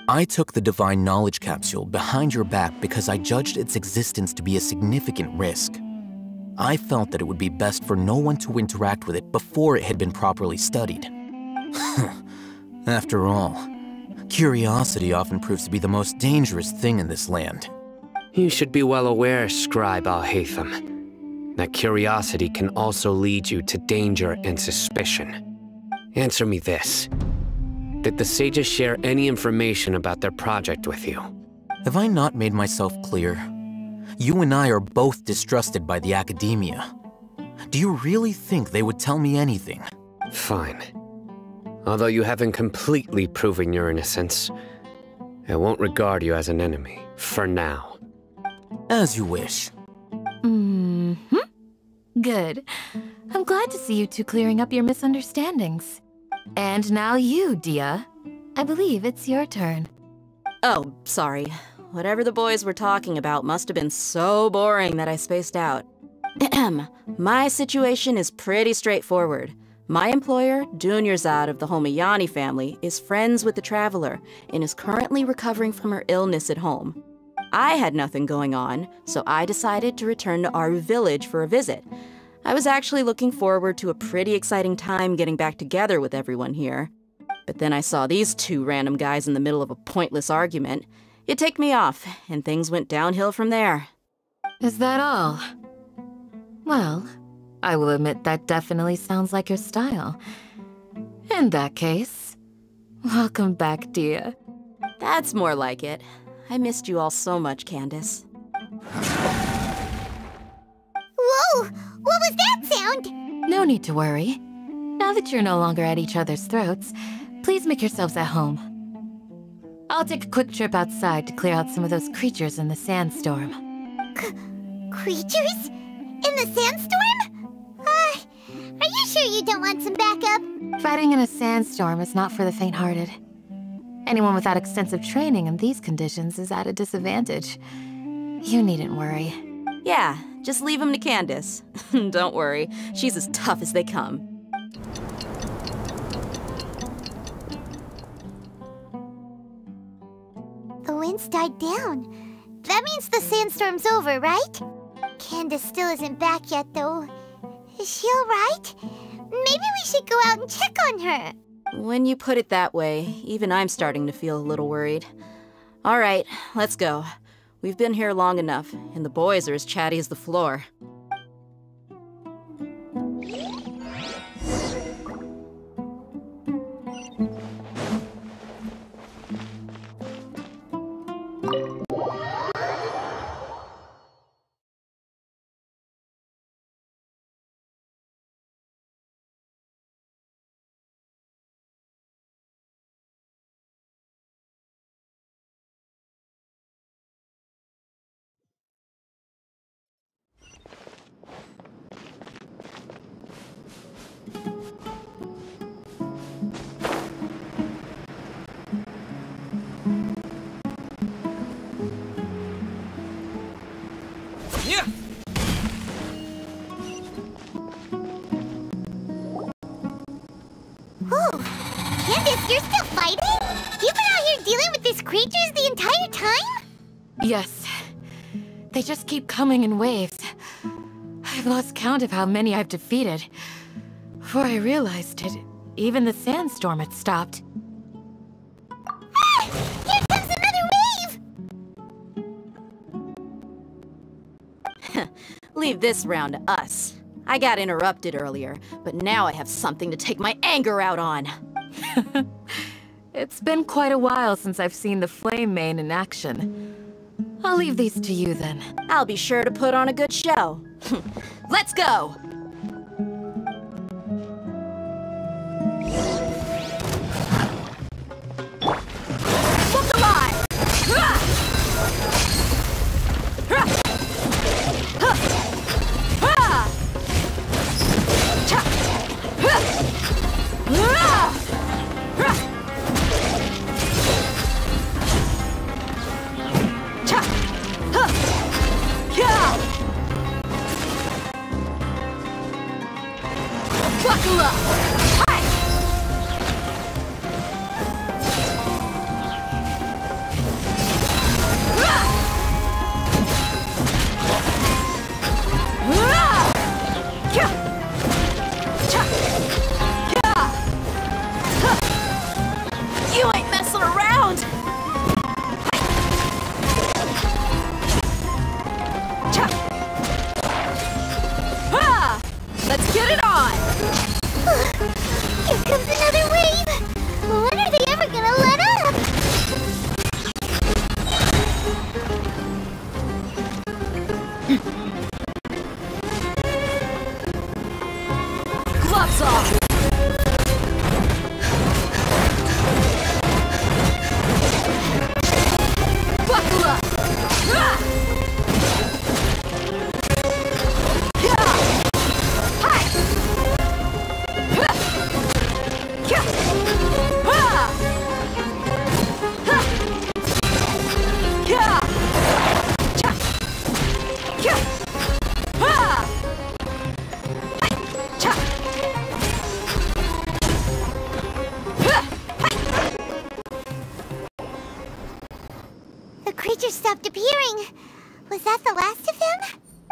I took the Divine Knowledge Capsule behind your back because I judged its existence to be a significant risk. I felt that it would be best for no one to interact with it before it had been properly studied. After all, curiosity often proves to be the most dangerous thing in this land. You should be well aware, Scribe Alhaitham, that curiosity can also lead you to danger and suspicion. Answer me this. Did the sages share any information about their project with you? Have I not made myself clear? You and I are both distrusted by the academia. Do you really think they would tell me anything? Fine. Although you haven't completely proven your innocence, I won't regard you as an enemy, for now. As you wish. Good. I'm glad to see you two clearing up your misunderstandings. And now you, Dia. I believe it's your turn. Oh, sorry. Whatever the boys were talking about must have been so boring that I spaced out. My situation is pretty straightforward. My employer, Dunyarzad of the Homayani family, is friends with the Traveler and is currently recovering from her illness at home. I had nothing going on, so I decided to return to Aru village for a visit. I was actually looking forward to a pretty exciting time getting back together with everyone here. But then I saw these two random guys in the middle of a pointless argument. It ticked me off, and things went downhill from there. Is that all? Well, I will admit that definitely sounds like your style. In that case, welcome back, Dia. That's more like it. I missed you all so much, Candace. Whoa! What was that sound? No need to worry. Now that you're no longer at each other's throats, please make yourselves at home. I'll take a quick trip outside to clear out some of those creatures in the sandstorm. Creatures? In the sandstorm? Are you sure you don't want some backup? Fighting in a sandstorm is not for the faint-hearted. Anyone without extensive training in these conditions is at a disadvantage. You needn't worry. Yeah, just leave them to Candace. Don't worry, she's as tough as they come. The wind's died down. That means the sandstorm's over, right? Candace still isn't back yet, though. Is she alright? Maybe we should go out and check on her. When you put it that way, even I'm starting to feel a little worried. All right, let's go. We've been here long enough, and the boys are as chatty as the floor. Candace, you're still fighting? You've been out here dealing with these creatures the entire time? Yes. They just keep coming in waves. I've lost count of how many I've defeated. Before I realized it, even the sandstorm had stopped. Ah! Here comes another wave! Leave this round to us. I got interrupted earlier, but now I have something to take my anger out on. It's been quite a while since I've seen the Flame Mane in action. I'll leave these to you then. I'll be sure to put on a good show. Let's go! Look alive! Buckle up! Hi! You ain't messing around! Let's get it on! Here comes another wave! When are they ever gonna let up? Gloves off! Buckle up! The creatures stopped appearing. Was that the last of them?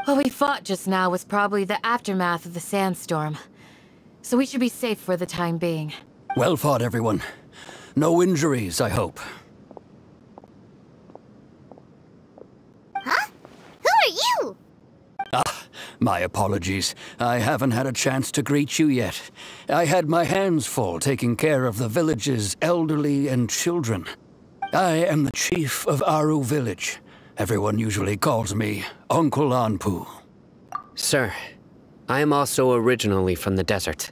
What we fought just now was probably the aftermath of the sandstorm. So we should be safe for the time being. Well fought, everyone. No injuries, I hope. Huh? Who are you? My apologies. I haven't had a chance to greet you yet. I had my hands full taking care of the village's elderly and children. I am the chief of Aru Village. Everyone usually calls me Uncle Anpu. Sir, I am also originally from the desert,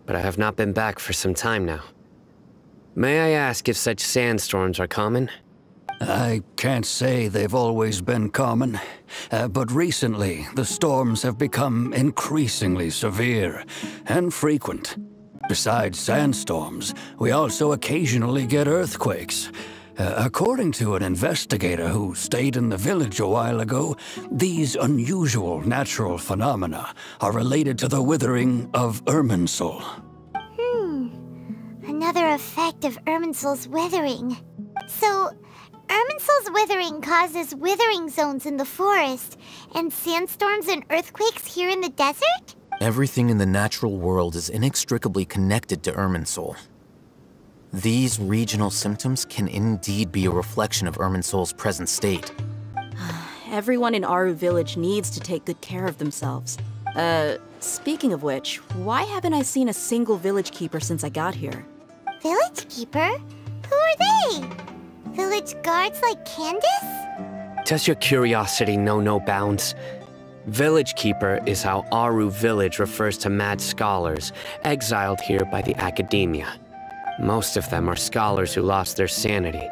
but I have not been back for some time now. May I ask if such sandstorms are common? I can't say they've always been common, but recently the storms have become increasingly severe and frequent. Besides sandstorms, we also occasionally get earthquakes. According to an investigator who stayed in the village a while ago, these unusual natural phenomena are related to the withering of Irminsul. Another effect of Irminsul's withering. So, Irminsul's withering causes withering zones in the forest, and sandstorms and earthquakes here in the desert? Everything in the natural world is inextricably connected to Irminsul. These regional symptoms can indeed be a reflection of Irminsul's present state. Everyone in Aru Village needs to take good care of themselves. Speaking of which, why haven't I seen a single village keeper since I got here? Village keeper? Who are they? Village guards like Candace? Does your curiosity know no bounds? Village Keeper is how Aru Village refers to mad scholars, exiled here by the Academia. Most of them are scholars who lost their sanity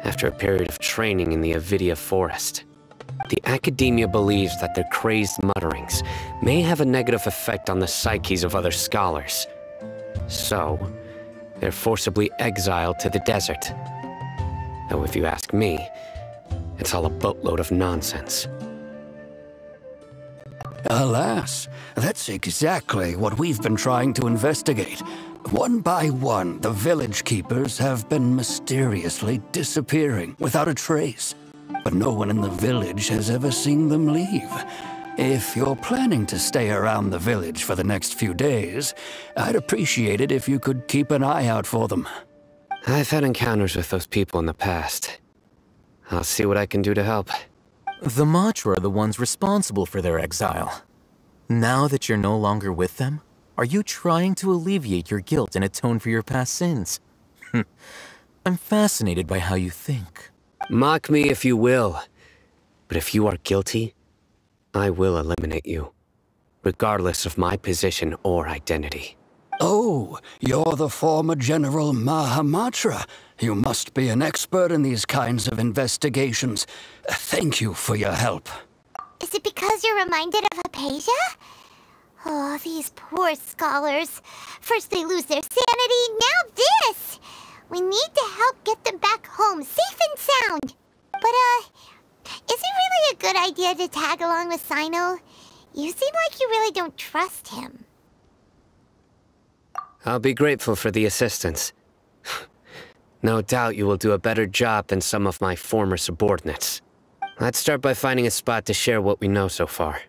after a period of training in the Avidia Forest. The Academia believes that their crazed mutterings may have a negative effect on the psyches of other scholars. So, they're forcibly exiled to the desert. Though if you ask me, it's all a boatload of nonsense. Alas, that's exactly what we've been trying to investigate. One by one, the village keepers have been mysteriously disappearing without a trace. But no one in the village has ever seen them leave. If you're planning to stay around the village for the next few days, I'd appreciate it if you could keep an eye out for them. I've had encounters with those people in the past. I'll see what I can do to help. The Matra are the ones responsible for their exile. Now that you're no longer with them, are you trying to alleviate your guilt and atone for your past sins? I'm fascinated by how you think. Mock me if you will, but if you are guilty, I will eliminate you, regardless of my position or identity. Oh, you're the former General Mahamatra. You must be an expert in these kinds of investigations. Thank you for your help. Is it because you're reminded of Hypatia? Oh, these poor scholars. First they lose their sanity, now this! We need to help get them back home, safe and sound. But, is it really a good idea to tag along with Sino? You seem like you really don't trust him. I'll be grateful for the assistance. No doubt you will do a better job than some of my former subordinates. Let's start by finding a spot to share what we know so far.